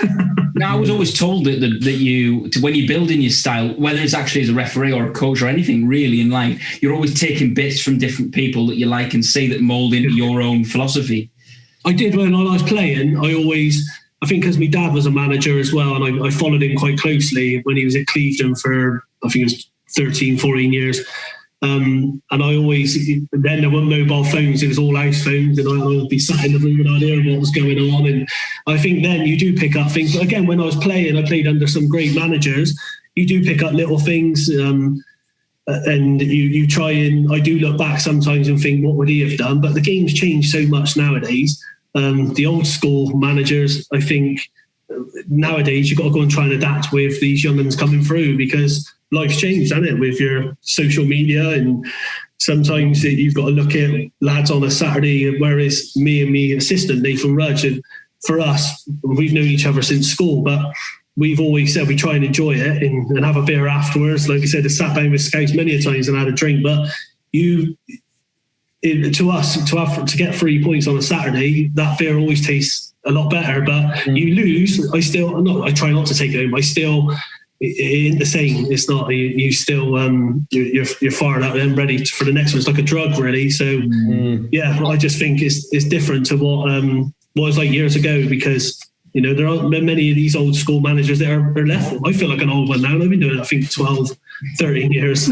Now, I was always told that when you're building your style, whether it's actually as a referee or a coach or anything really in life, you're always taking bits from different people that you like and see that mould into your own philosophy. I did when I was playing. I think because my dad was a manager as well, and I followed him quite closely when he was at Clevedon for, I think it was 13, 14 years. And I always, then there weren't mobile phones, it was all house phones, and I would be sat in the room and I'd hear what was going on. And I think then you do pick up things. But again, when I was playing, I played under some great managers. You do pick up little things, and you try, and I do look back sometimes and think, what would he have done? But the game's changed so much nowadays. The old school managers, I think nowadays you've got to go and try and adapt with these young ones coming through, because life's changed, hasn't it, with your social media, and sometimes you've got to look at lads on a Saturday, whereas me and my assistant, Nathan Rudge, and for us, we've known each other since school, but we've always said we try and enjoy it and have a beer afterwards. Like I said, I sat down with scouts many a times and had a drink, but to get 3 points on a Saturday, that beer always tastes a lot better, but you lose. I try not to take it home. It ain't the same. It's not. You still you're fired up and ready for the next one. It's like a drug, really. So I just think it's different to what was like years ago, because there aren't many of these old school managers that are left. I feel like an old one now. I've been doing it, I think, 12, 13 years.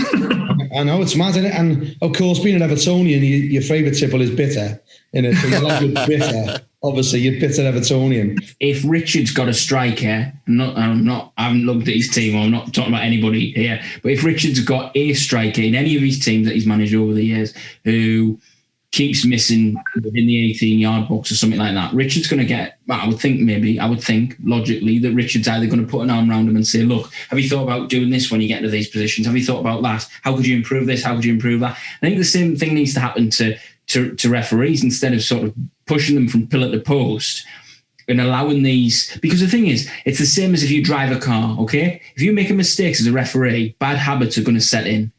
I know, it's mad, isn't it? And of course, being an Evertonian, your favourite tipple is bitter, innit? So you like your bitter. Obviously, you're bitter Evertonian. If Richard's got a striker, I haven't looked at his team, I'm not talking about anybody here, but if Richard's got a striker in any of his teams that he's managed over the years who keeps missing within the 18-yard box or something like that, Richard's going to get, I would think logically that Richard's either going to put an arm around him and say, look, have you thought about doing this when you get to these positions? Have you thought about that? How could you improve this? How could you improve that? I think the same thing needs to happen to referees, instead of sort of pushing them from pillar to post and allowing these, because the thing is, it's the same as if you drive a car, okay? If you make a mistake as a referee, bad habits are going to set in.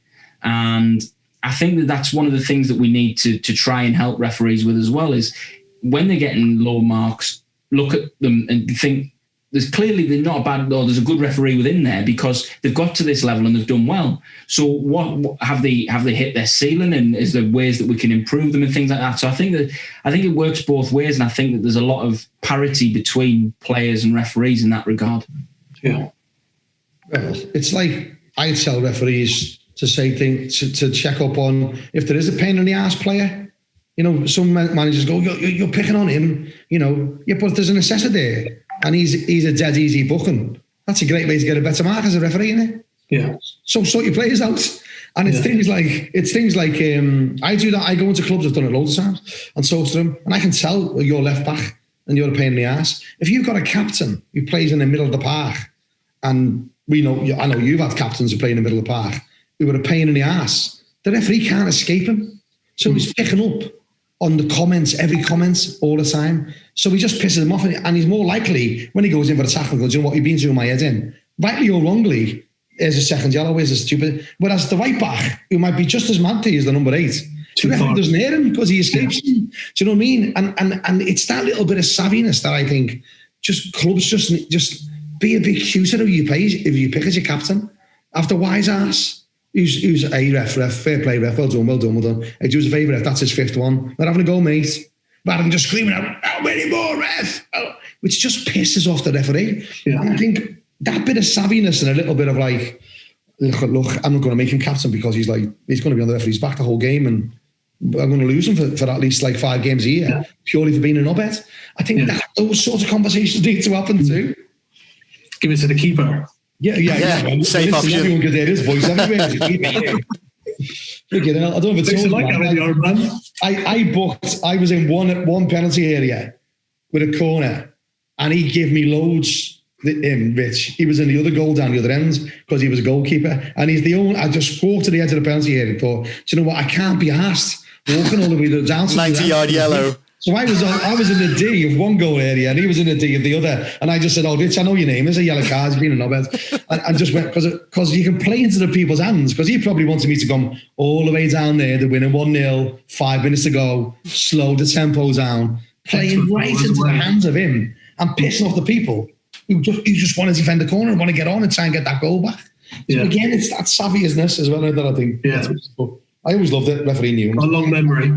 And I think that's one of the things that we need to try and help referees with as well, is when they're getting low marks, look at them and think, there's clearly they're not a bad, or there's a good referee within there because they've got to this level and they've done well. So what have they hit their ceiling, and is there ways that we can improve them and things like that? So I think it works both ways, and I think that there's a lot of parity between players and referees in that regard. Yeah. Well, it's like I tell referees to say things to check up on if there is a pain in the ass player. You know, some managers go, you're picking on him. You know, yeah, but there's an assessor there. And he's a dead easy booking. That's a great way to get a better mark as a referee, isn't it? Yeah. So sort your players out. And it's things like I do that. I go into clubs, I've done it loads of times, and talk to them, and I can tell you're left back and you're a pain in the ass. If you've got a captain who plays in the middle of the park, and I know you've had captains who play in the middle of the park who are a pain in the ass, the referee can't escape him. So he's picking up on the comments, every comment, all the time. So he just pisses him off, and he's more likely, when he goes in for a tackle, goes, you know what, you've been doing my head in. Rightly or wrongly, there's a second yellow, is a stupid. Whereas the right back, who might be just as mad to you as the number 8, the referee doesn't hear him because he escapes him. Do you know what I mean? And it's that little bit of savviness that I think just clubs just be a bit cuter if you pick as your captain. After wise ass. Who's a ref, fair play ref, well done. Hey, do us a favour, ref, that's his 5th one. We're having a go, mate. Rather than just screaming out, how many more, ref? Which just pisses off the referee. Yeah. And I think that bit of savviness and a little bit of like, look, I'm not going to make him captain because he's going to be on the referee's back the whole game, and I'm going to lose him for at least like 5 games a year, purely for being a knobhead. I think that those sorts of conversations need to happen too. Give it to the keeper. Yeah. Safe option. Everyone could hear his voice everywhere. I don't know if it's like I was in one penalty area with a corner, and he gave me loads. Rich, he was in the other goal down the other end because he was a goalkeeper, and he's the only. I just walked to the edge of the penalty area and thought, do you know what? I can't be asked walking all the way down to 90-yard yellow. So I was in the D of one goal area, and he was in the D of the other. And I just said, "Oh, Rich, I know your name. There's a yellow card. You've been a knobhead." And just went because you can play into the people's hands. Because he probably wanted me to come all the way down there. They're winning 1-0, 5 minutes to go. Slow the tempo down, playing right into the hands of him and pissing off the people who just want to defend the corner and want to get on and try and get that goal back. So again, it's that savviness as well that I think. Yeah. I always loved it. Referee knew. A long memory.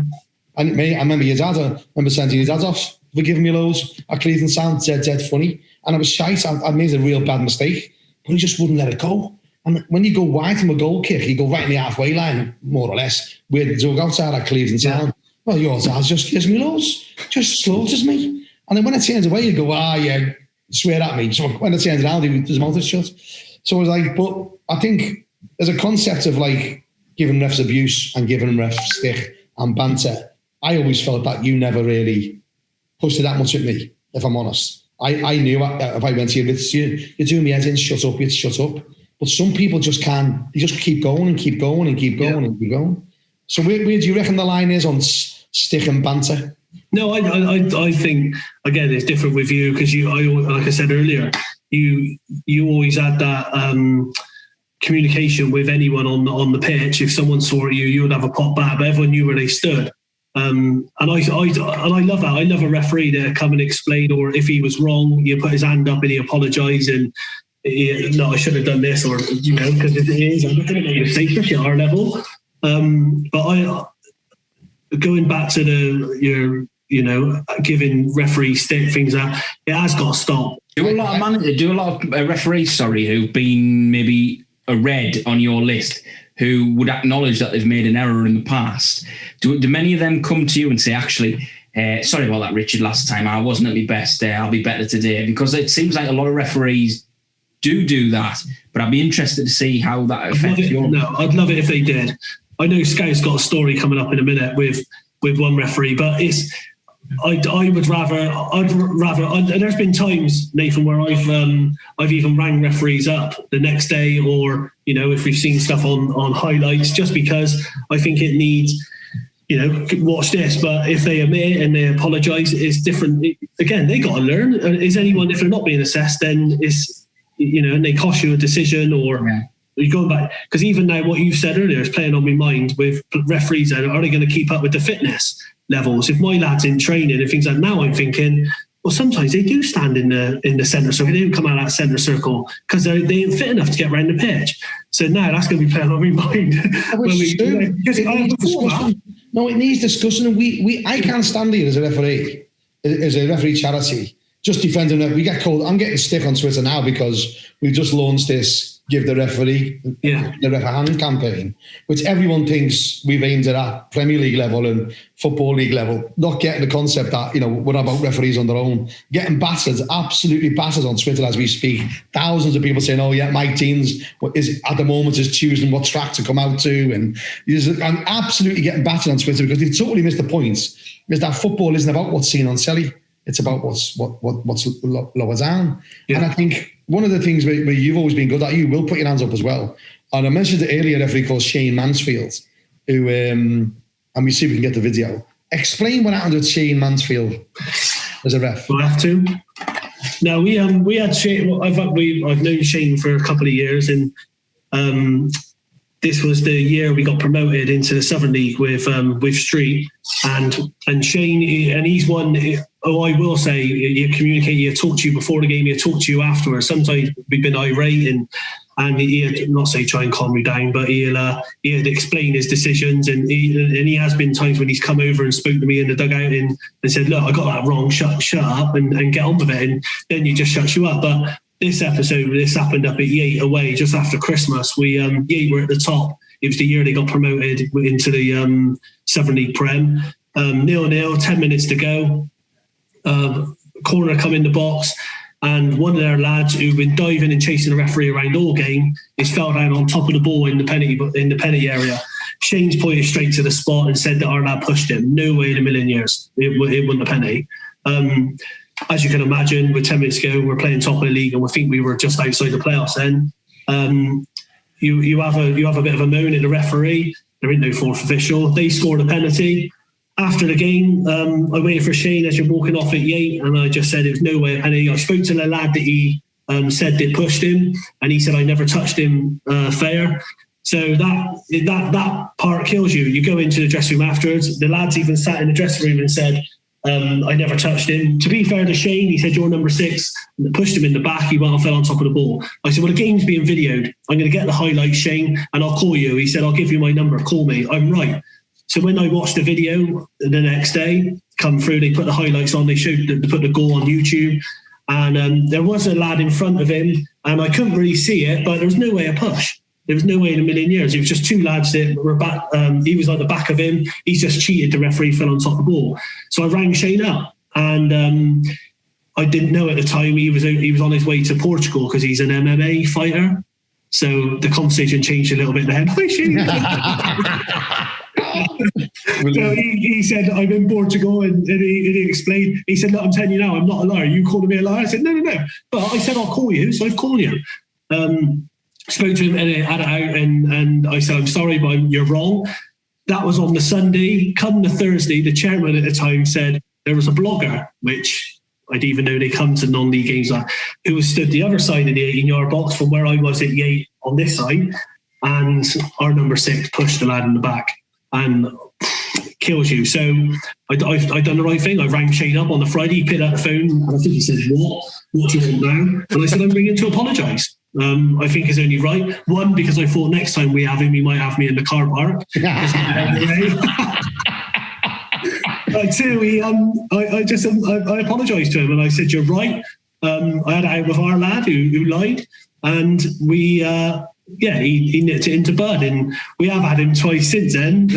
And I remember your dad. I remember sending your dad off for giving me loads at Cleveland Sound, dead funny. And I was shite. I made a real bad mistake, but he just wouldn't let it go. And when you go wide from a goal kick, you go right in the halfway line, more or less, where the dugouts are at Cleveland Sound. Well, your dad just gives me loads, just slaughters me. And then when it turns away, you go, yeah, swear at me. So when it turns around, his mouth is shut. So I was like, but I think there's a concept of like giving refs abuse and giving refs stick and banter. I always felt that you never really pushed it that much at me, if I'm honest. I knew if I went to you, you're doing me head in, shut up, shut up. But some people just can't, they just keep going and keep going and keep going and keep going. So where do you reckon the line is on stick and banter? No, I think, again, it's different with you because like I said earlier, you always had that communication with anyone on the pitch. If someone saw you would have a pop back, but everyone knew where they stood. And I love that. I love a referee to come and explain, or if he was wrong, you put his hand up and he apologised and no, I should have done this, or because it is. I'm not going to make a mistake at our level. But going back to giving referees things out, it has got to stop. Do a lot of referees, who've been maybe a red on your list, who would acknowledge that they've made an error in the past. Do many of them come to you and say, actually, sorry about that, Richard, last time I wasn't at my best, I'll be better today? Because it seems like a lot of referees do that, but I'd be interested to see how that affects your... No, I'd love it if they did. I know Scout's got a story coming up in a minute with one referee, but I'd rather. There's been times, Nathan, where I've even rang referees up the next day, or if we've seen stuff on highlights, just because I think it needs, watch this. But if they admit and they apologise, it's different. Again, they got to learn. Is anyone, if they're not being assessed, then it's and they cost you a decision, or. Yeah. You're going back, because even now what you said earlier is playing on my mind with referees. Are they going to keep up with the fitness levels? If my lad's in training and things like now, I'm thinking, well, sometimes they do stand in the centre circle. They don't come out of that centre circle because they ain't fit enough to get around the pitch. So now that's going to be playing on my mind. No, it needs discussion. And I can't stand here as a referee charity, just defending it. We get called. I'm getting stick on Twitter now because we've just launched this "Give the referee the ref a hand" campaign, which everyone thinks we've aimed at Premier League level and Football League level, not getting the concept that, we're about referees on their own, getting battered, absolutely battered on Twitter as we speak. Thousands of people saying, "Oh yeah, my team's is at the moment is choosing what track to come out to," and I'm absolutely getting battered on Twitter because they've totally missed the point. Is that football isn't about what's seen on telly. It's about what's lower down. Yeah. And I think one of the things where you've always been good at, you will put your hands up as well. And I mentioned it earlier, a referee called Shane Mansfield, who, and we see if we can get the video. Explain what happened with Shane Mansfield as a ref. We'll have to. No, we had Shane. I've known Shane for a couple of years, and this was the year we got promoted into the Southern League with Street, and Shane, and he's one. Oh, I will say, he'll communicate, he'll talk to you before the game, he'll talk to you afterwards. Sometimes we've been irate and he'll not say try and calm me down, but he'll explain his decisions, and he has been times when he's come over and spoke to me in the dugout and said, "Look, I got that wrong, shut up and get on with it," and then he just shuts you up. But this happened up at Yate away just after Christmas. Yate were at the top. It was the year they got promoted into the Southern League Prem. 0-0, 10 minutes to go. Corner come in the box, and one of their lads who've been diving and chasing the referee around all game is fell down on top of the ball in the penalty area. Shane's pointed straight to the spot and said that our lad pushed him. No way in a million years it wasn't a penalty. As you can imagine, with 10 minutes to go, we're playing top of the league, and we think we were just outside the playoffs then. You have a bit of a moan at the referee. There ain't no fourth official. They scored a penalty. After the game, I waited for Shane as you're walking off at Yate, and I just said it was no way a penalty. I spoke to the lad that he said that pushed him, and he said I never touched him fair. So that part kills you. You go into the dressing room afterwards. The lads even sat in the dressing room and said, I never touched him. To be fair to Shane, he said, "You're number 6." And pushed him in the back. He went and fell on top of the ball. I said, "Well, the game's being videoed. I'm going to get the highlights, Shane, and I'll call you." He said, "I'll give you my number. Call me." I'm right. So when I watched the video the next day come through, they put the highlights on. They put the goal on YouTube, and there was a lad in front of him, and I couldn't really see it, but there was no way a push. There was no way in a million years. It was just two lads that were back. He was at the back of him. He's just cheated. The referee fell on top of the ball. So I rang Shane up, and I didn't know at the time he was on his way to Portugal because he's an MMA fighter. So the conversation changed a little bit then. So he said, "I'm in Portugal," and he explained. He said, "Look, I'm telling you now, I'm not a liar. You calling me a liar?" I said, No. But I said, "I'll call you," so I've called you. Spoke to him and had it out, and I said, "I'm sorry, but you're wrong." That was on the Sunday. Come the Thursday, the chairman at the time said there was a blogger, which I'd even know they come to non-league games, who was stood the other side of the 18-yard box from where I was at Yate on this side, and our number 6 pushed the lad in the back and kills you. So I done the right thing. I rang Shane up on the Friday. He picked up the phone, and I think he said, What do you want now?" And I said, "I'm ringing to apologise. I think it's only right. One, because I thought next time we have him, he might have me in the car park." But two, I apologised to him, and I said, "You're right. I had it out with our lad who lied, and we he nipped it into bud, and we have had him twice since then.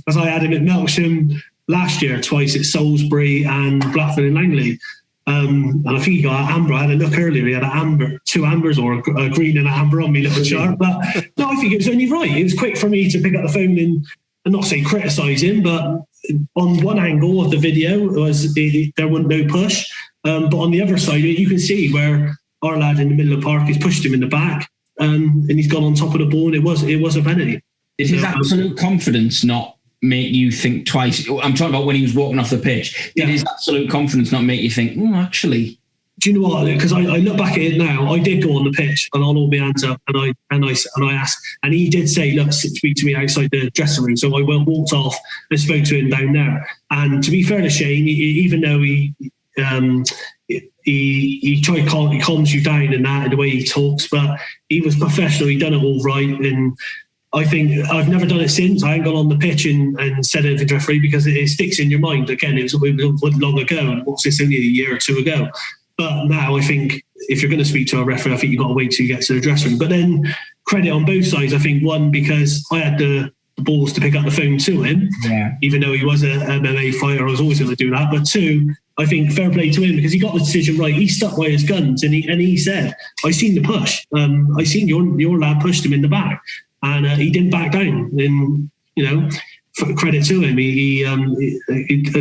As I had him at Melksham last year, twice at Salisbury and Blackburn and Langley. And I think he got an amber. I had a look earlier. He had an amber, 2 ambers, or a green and an amber on me little chart. But no, I think it was only right. It was quick for me to pick up the phone and not say criticise him, but on one angle of the video was there wasn't no push. But on the other side, you can see where our lad in the middle of the park has pushed him in the back, and he's gone on top of the ball, and it was a penalty. Is his absolute confidence not make you think twice? I'm talking about when he was walking off the pitch. Did his absolute confidence not make you think, actually? Do you know what? Because I look back at it now, I did go on the pitch and I'll hold my hands up and I asked, and he did say, "Look, speak to me outside the dressing room." So I walked off and spoke to him down there. And to be fair to Shane, even though he calms you down and that, and the way he talks, but he was professional. He done it all right, and I think I've never done it since. I ain't gone on the pitch and said anything to the referee because it sticks in your mind. Again, it was long ago. What's this, only a year or two ago? But now I think if you're going to speak to a referee, I think you've got to wait till you get to the dressing room. But then credit on both sides. I think one, because I had the balls to pick up the phone to him, even though he was an MMA fighter, I was always going to do that. But two, I think fair play to him because he got the decision right. He stuck by his guns and he said, "I seen the push. I seen your lad pushed him in the back." And he didn't back down, and credit to him. He a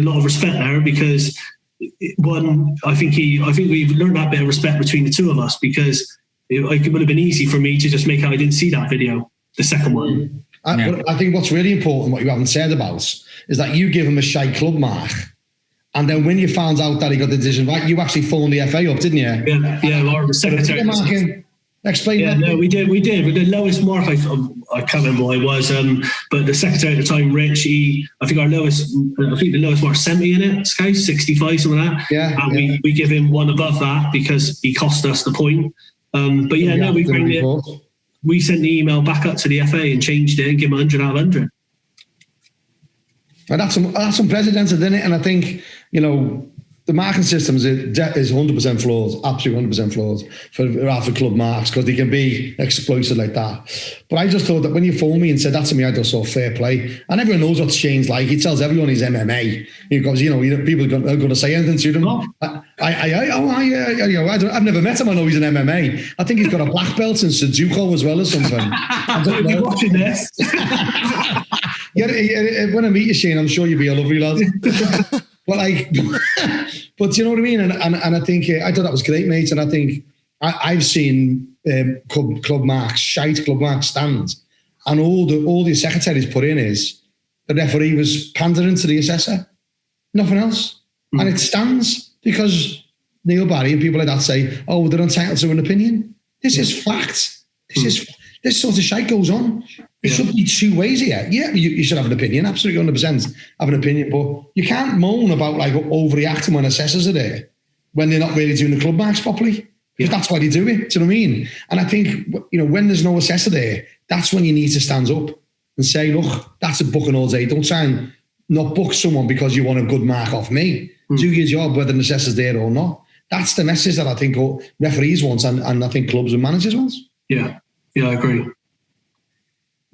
lot of respect there because one, I think we've learned that bit of respect between the two of us because it would have been easy for me to just make out I didn't see that video, the second one. I think what's really important, what you haven't said about, is that you give him a shy club mark. And then when you found out that he got the decision right, you actually phoned the FA up, didn't you? Yeah, or the secretary. Explain that. No, we did. With the lowest mark, I can't remember what it was, but the secretary at the time, Rich, I think the lowest mark 70 in it, Sky, 65, something like that. Yeah. And we give him one above that because he cost us the point. But yeah, no, we sent the email back up to the FA and changed it and give him 100 out of 100. And that's unprecedented, isn't it? And I think, the marking systems is 100% flawed, absolutely 100% flawed for club marks because they can be exploited like that. But I just thought that when you phoned me and said that to me, I just saw fair play. And everyone knows what Shane's like. He tells everyone he's MMA because, people are going to say anything to them. I've never met him. I know he's an MMA. I think he's got a black belt in Sudoku as well or something. I don't know. Watching this. When I meet you, Shane, I'm sure you'll be a lovely lad. But you know what I mean? And I think, I thought that was great, mate. And I think I've seen club marks, shite club marks stand. And all the secretaries put in is the referee was pandering to the assessor. Nothing else. And it stands because Neil Barry and people like that say, oh, they're entitled to an opinion. This is fact. This sort of shite goes on. There should be two ways here. Yeah, you should have an opinion, absolutely 100% have an opinion, but you can't moan about overreacting when assessors are there when they're not really doing the club marks properly. Because that's why they do it. Do you know what I mean? And I think, when there's no assessor there, that's when you need to stand up and say, look, that's a booking all day. Don't try and not book someone because you want a good mark off me. Do your job whether the assessor's there or not. That's the message that I think referees want and I think clubs and managers want. Yeah, I agree.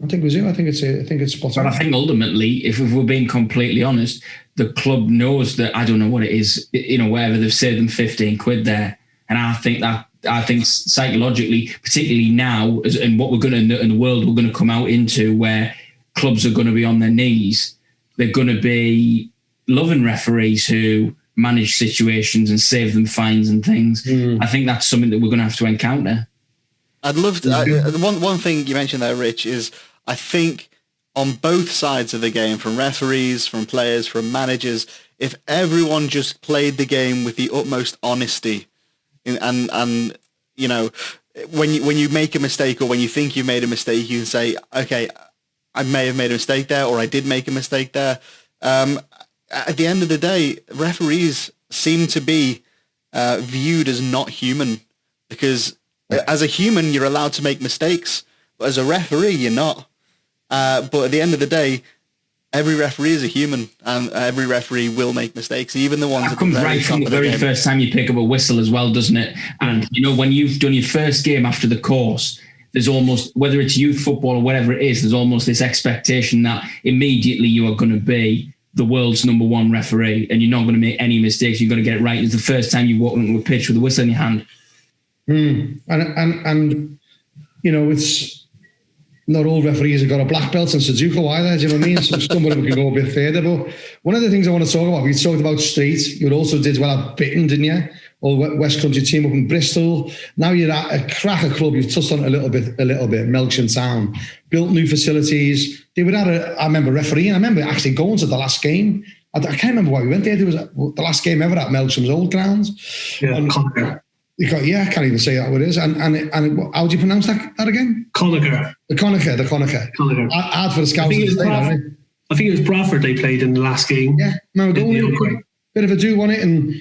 I think we do. I think it's spot on. But I think ultimately, if we're being completely honest, the club knows that, I don't know what it is, wherever they've saved them 15 quid there. And I think psychologically, particularly now, and what we're going to, in the world we're going to come out into where clubs are going to be on their knees, they're going to be loving referees who manage situations and save them fines and things. I think that's something that we're going to have to encounter. I'd love to. One thing you mentioned there, Rich, is I think on both sides of the game, from referees, from players, from managers, if everyone just played the game with the utmost honesty, and when you make a mistake or when you think you made a mistake, you can say, okay, I may have made a mistake there, or I did make a mistake there. At the end of the day, referees seem to be viewed as not human because. As a human, you're allowed to make mistakes, but as a referee, you're not. But at the end of the day, every referee is a human, and every referee will make mistakes, even the ones that comes right from the very first time you pick up a whistle as well, doesn't it? And when you've done your first game after the course, there's almost, whether it's youth football or whatever it is, there's almost this expectation that immediately you are going to be the world's number one referee, and you're not going to make any mistakes. You're going to get it right. It's the first time you walk into a pitch with a whistle in your hand. And it's not all referees have got a black belt in Sudoku either, do you know what I mean? Some of them can go a bit further. But one of the things I want to talk about, we talked about street. You also did well at Bitton, didn't you? Or West Country team up in Bristol. Now you're at a cracker club. You've touched on it a little bit. Melksham Town built new facilities. They would have I remember refereeing. I remember actually going to the last game. I can't remember why we went there. There was the last game ever at Melksham's old grounds. Yeah, I can't even say that what it is. And how do you pronounce that again? Conacher. The Conacher. Hard for the scouts to say that, right? I think it was Bradford they played in the last game. Yeah, no, bit of a do on it, and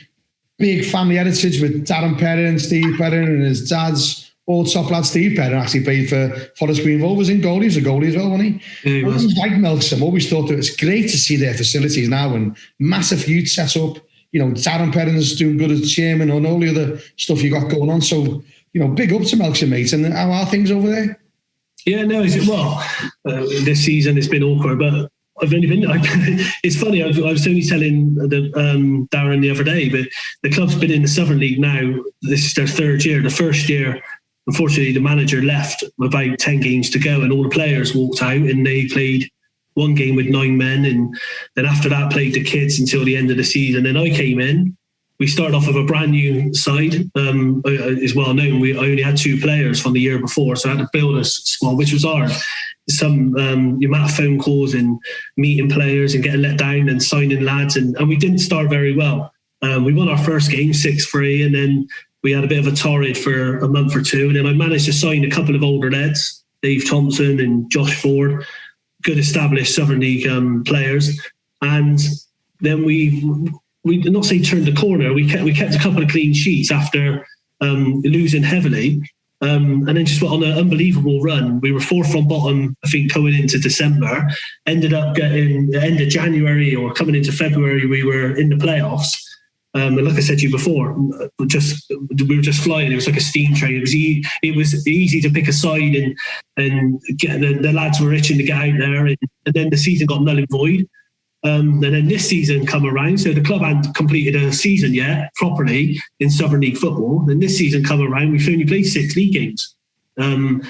big family heritage with Darren Perrin, Steve Perrin, and his dad's old top lad Steve Perrin actually played for Forest Green Rovers in goal. He was a goalie as well, wasn't he? Yeah, he was. Like Melksham, always thought that it's great to see their facilities now and massive youth set up. You know, Darren Perrin's doing good as chairman and all the other stuff you got going on. So, you know, big up to Melksham, mate. And how are things over there? Yeah, no, this season it's been awkward, but I've only been. It's funny. I was only telling Darren the other day, but the club's been in the Southern League now. This is their third year. The first year, unfortunately, the manager left about 10 games to go, and all the players walked out, and they played one game with 9 men, and then after that played the kids until the end of the season. Then I came in. We started off with a brand new side, is well known. I only had 2 players from the year before, so I had to build a squad, which was hard. Some the amount of phone calls and meeting players and getting let down and signing lads, and we didn't start very well. We won our first game 6-3, and then we had a bit of a torrid for a month or 2, and then I managed to sign a couple of older lads, Dave Thompson and Josh Ford, good established Southern League players, and then we did not say turned the corner. We kept a couple of clean sheets after losing heavily, and then just went on an unbelievable run. We were 4th from bottom, I think, going into December. Ended up getting the end of January or coming into February, we were in the playoffs. And like I said to you before, we were just flying. It was like a steam train. It was easy to pick a side and get the lads were itching to get out there. And then the season got null and void. And then this season come around, so the club hadn't completed a season yet properly in Southern League football. Then this season come around, we've only played 6 league games, and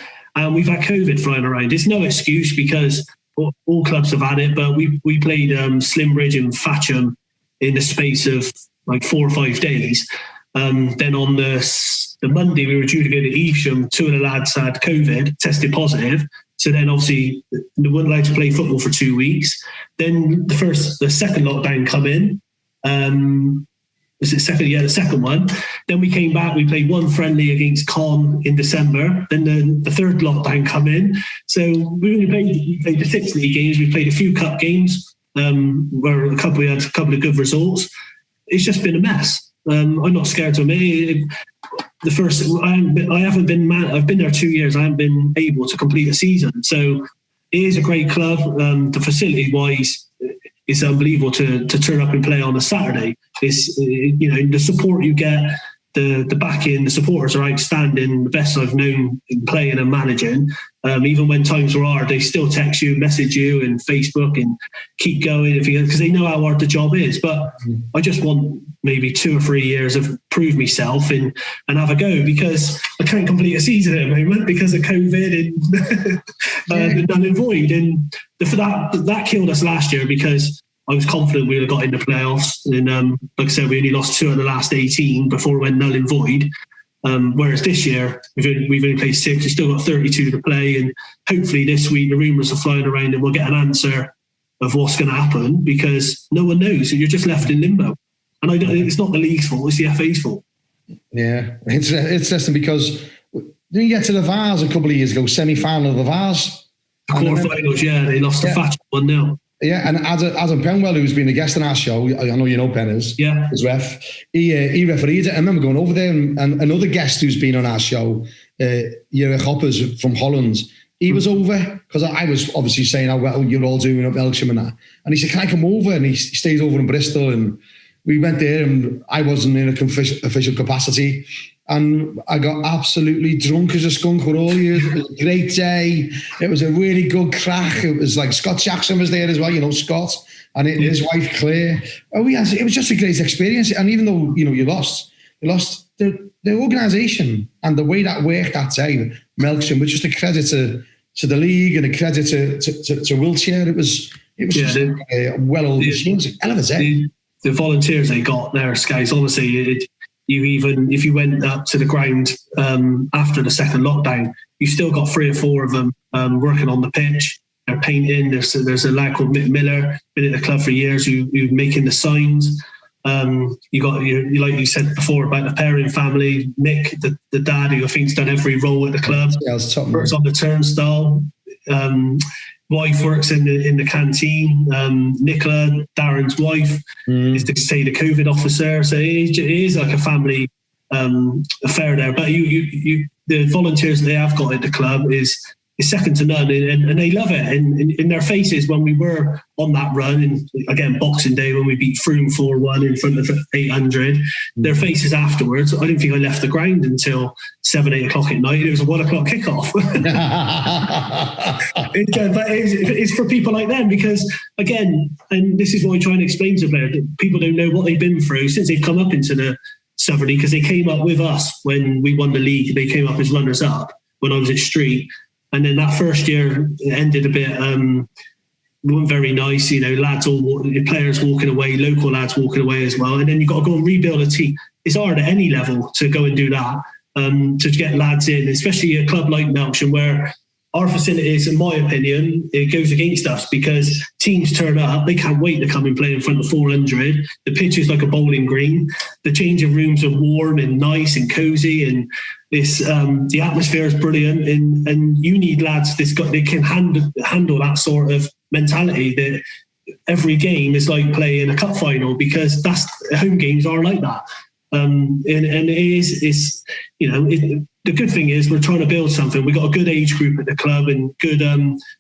we've had COVID flying around. It's no excuse because all clubs have had it, but we played Slimbridge and Fatcham in the space of like 4 or 5 days. Then on the Monday we were due to go to Evesham. 2 of the lads had COVID, tested positive. So then obviously they weren't allowed to play football for 2 weeks. Then the second lockdown come in. Was it second? Yeah, the second one. Then we came back. We played 1 friendly against Con in December. Then the third lockdown come in. So we played the 6 league games. We played a few cup games where we had a couple of good results. It's just been a mess. I'm not scared to admit I've been there 2 years. I haven't been able to complete a season. So it is a great club. The facility wise, it's unbelievable to turn up and play on a Saturday. It's, the support you get, the backing, the supporters are outstanding. The best I've known in playing and managing. Even when times were hard, they still text you, message you, and Facebook, and keep going because they know how hard the job is. But I just want maybe 2 or 3 years of prove myself and have a go, because I can't complete a season at the moment because of COVID and null and void. And that killed us last year because I was confident we would have got in the playoffs. And like I said, we only lost 2 of the last 18 before it went null and void. Whereas this year, we've only played 6, we've still got 32 to play. And hopefully this week, the rumours are flying around and we'll get an answer of what's going to happen, because no one knows. So you're just left in limbo. And it's not the league's fault, it's the FA's fault. Yeah, it's interesting because didn't you get to the Vars a couple of years ago, semi-final of the Vars? The quarterfinals, yeah, they lost to Thatch 1-0. Yeah, and Adam Penwell, who's been a guest on our show, I know you know Penners, his ref, he refereed it. I remember going over there, and another guest who's been on our show, Jurgen Hoppers from Holland, he was over, because I was obviously saying how well you're all doing up Melksham and that. And he said, can I come over? And he stayed over in Bristol, and we went there, and I wasn't in a official capacity. And I got absolutely drunk as a skunk with all you. It was a great day. It was a really good crack. It was like Scott Jackson was there as well, Scott, and his wife Claire. It was just a great experience. And even though, you lost the organisation and the way that worked that day, Melksham, was just a credit to the league and a credit to Wiltshire. It was just a well-oiled machine. It was a hell of a day. The volunteers they got there, guys, honestly, if you went up to the ground after the second lockdown, you still got 3 or 4 of them working on the pitch. They're painting. There's a lad called Mick Miller, been at the club for years, who's making the signs. You got like you said before about the Perrin family, Nick, the dad, who I think's done every role at the club. Yeah, it's top, works on the turnstile. wife works in the canteen. Nicola, Darren's wife, is the COVID officer. So it is like a family affair there. But the volunteers that they have got at the club is second to none, and they love it. And in their faces when we were on that run, and again Boxing Day when we beat Froome 4-1 in front of 800, their faces afterwards. I didn't think I left the ground until 7-8 o'clock at night. It was a 1 o'clock kickoff. It's for people like them, because again, and this is what I try and explain to players, that people don't know what they've been through since they've come up into the Southern League, because they came up with us when we won the league. They came up as runners up when I was at Street. And then that first year ended a bit, wasn't very nice, players walking away, local lads walking away as well. And then you've got to go and rebuild a team. It's hard at any level to go and do that, to get lads in, especially a club like Melksham, where our facilities, in my opinion, it goes against us, because teams turn up, they can't wait to come and play in front of 400. The pitch is like a bowling green. The changing rooms are warm and nice and cosy, and the atmosphere is brilliant. And you need lads they can handle that sort of mentality, that every game is like playing a cup final, because home games are like that. And the good thing is we're trying to build something. We've got a good age group at the club, and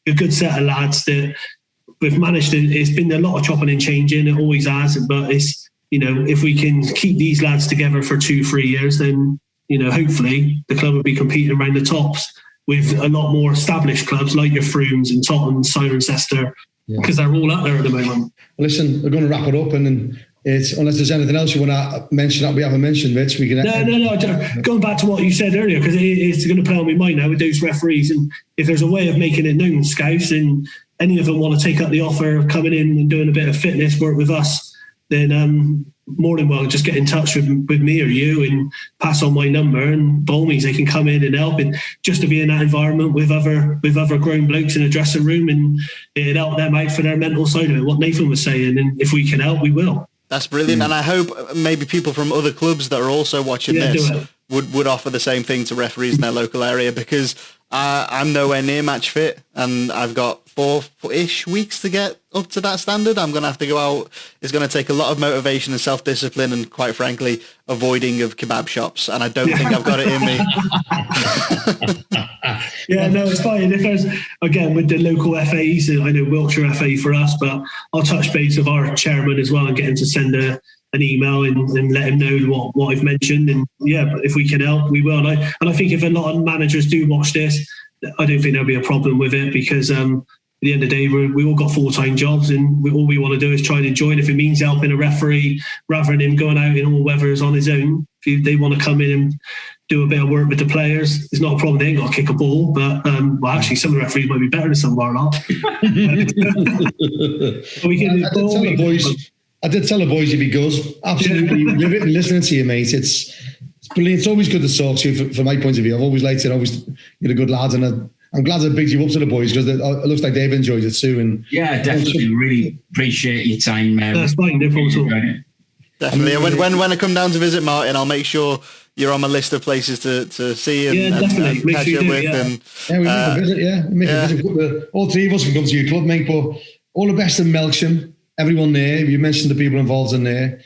a good set of lads that we've managed to. It's been a lot of chopping and changing. It always has, but it's, if we can keep these lads together for 2-3 years, then hopefully the club will be competing around the tops with a lot more established clubs like your Froomes and Tottenham, Cirencester, because they're all up there at the moment. Listen, we're going to wrap it up, and unless there's anything else you want to mention that we haven't mentioned, Rich, we can. No. Going back to what you said earlier, because it's going to play on my mind now with those referees, and if there's a way of making it known, Scouts, and any of them want to take up the offer of coming in and doing a bit of fitness work with us, then more than well, just get in touch with me or you and pass on my number, and by all means they can come in and help, and just to be in that environment with other grown blokes in a dressing room, and it help them out for their mental side of it, what Nathan was saying, and if we can help, we will. That's brilliant, and I hope maybe people from other clubs that are also watching this would offer the same thing to referees in their local area, because I'm nowhere near match fit, and I've got 4-ish weeks to get up to that standard. I'm going to have to go out. It's going to take a lot of motivation and self-discipline, and quite frankly, avoiding of kebab shops, and I don't think I've got it in me. Yeah, no, it's fine. If there's, again, with the local FAs, I know Wiltshire FA for us, but I'll touch base with our chairman as well and get him to send an email and let him know what I've mentioned. And but if we can help, we will. And I think if a lot of managers do watch this, I don't think there'll be a problem with it, because at the end of the day, we all got full-time jobs, and all we want to do is try and enjoy it. If it means helping a referee rather than him going out in all weathers on his own, if they want to come in and do a bit of work with the players, it's not a problem. They ain't got to kick a ball, but actually some of the referees might be better than some of our lot. I did tell the boys you'd be good. Absolutely. Live it and listening to you, mate. It's brilliant. It's always good to talk to you from my point of view. I've always liked it. You're a good lad, and I'm glad I bigged you up to the boys, because it looks like they've enjoyed it too. And definitely. Really appreciate your time, Mary. That's fine. No problem at all. Definitely. When I come down to visit Martin, I'll make sure you're on my list of places to see and catch up with. We make a visit. Make a visit. All three of us can come to your club, mate. But all the best in Melksham. Everyone there. You mentioned the people involved in there.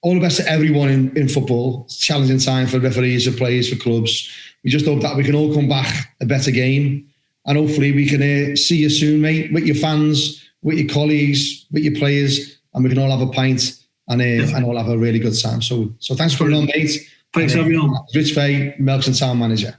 All the best to everyone in football. It's a challenging time for referees, for players, for clubs. We just hope that we can all come back a better game, and hopefully we can see you soon, mate, with your fans, with your colleagues, with your players, and we can all have a pint and all have a really good time. So thanks for coming on, mate. Thanks for having me on. Richard Fey, Melksham Town Manager.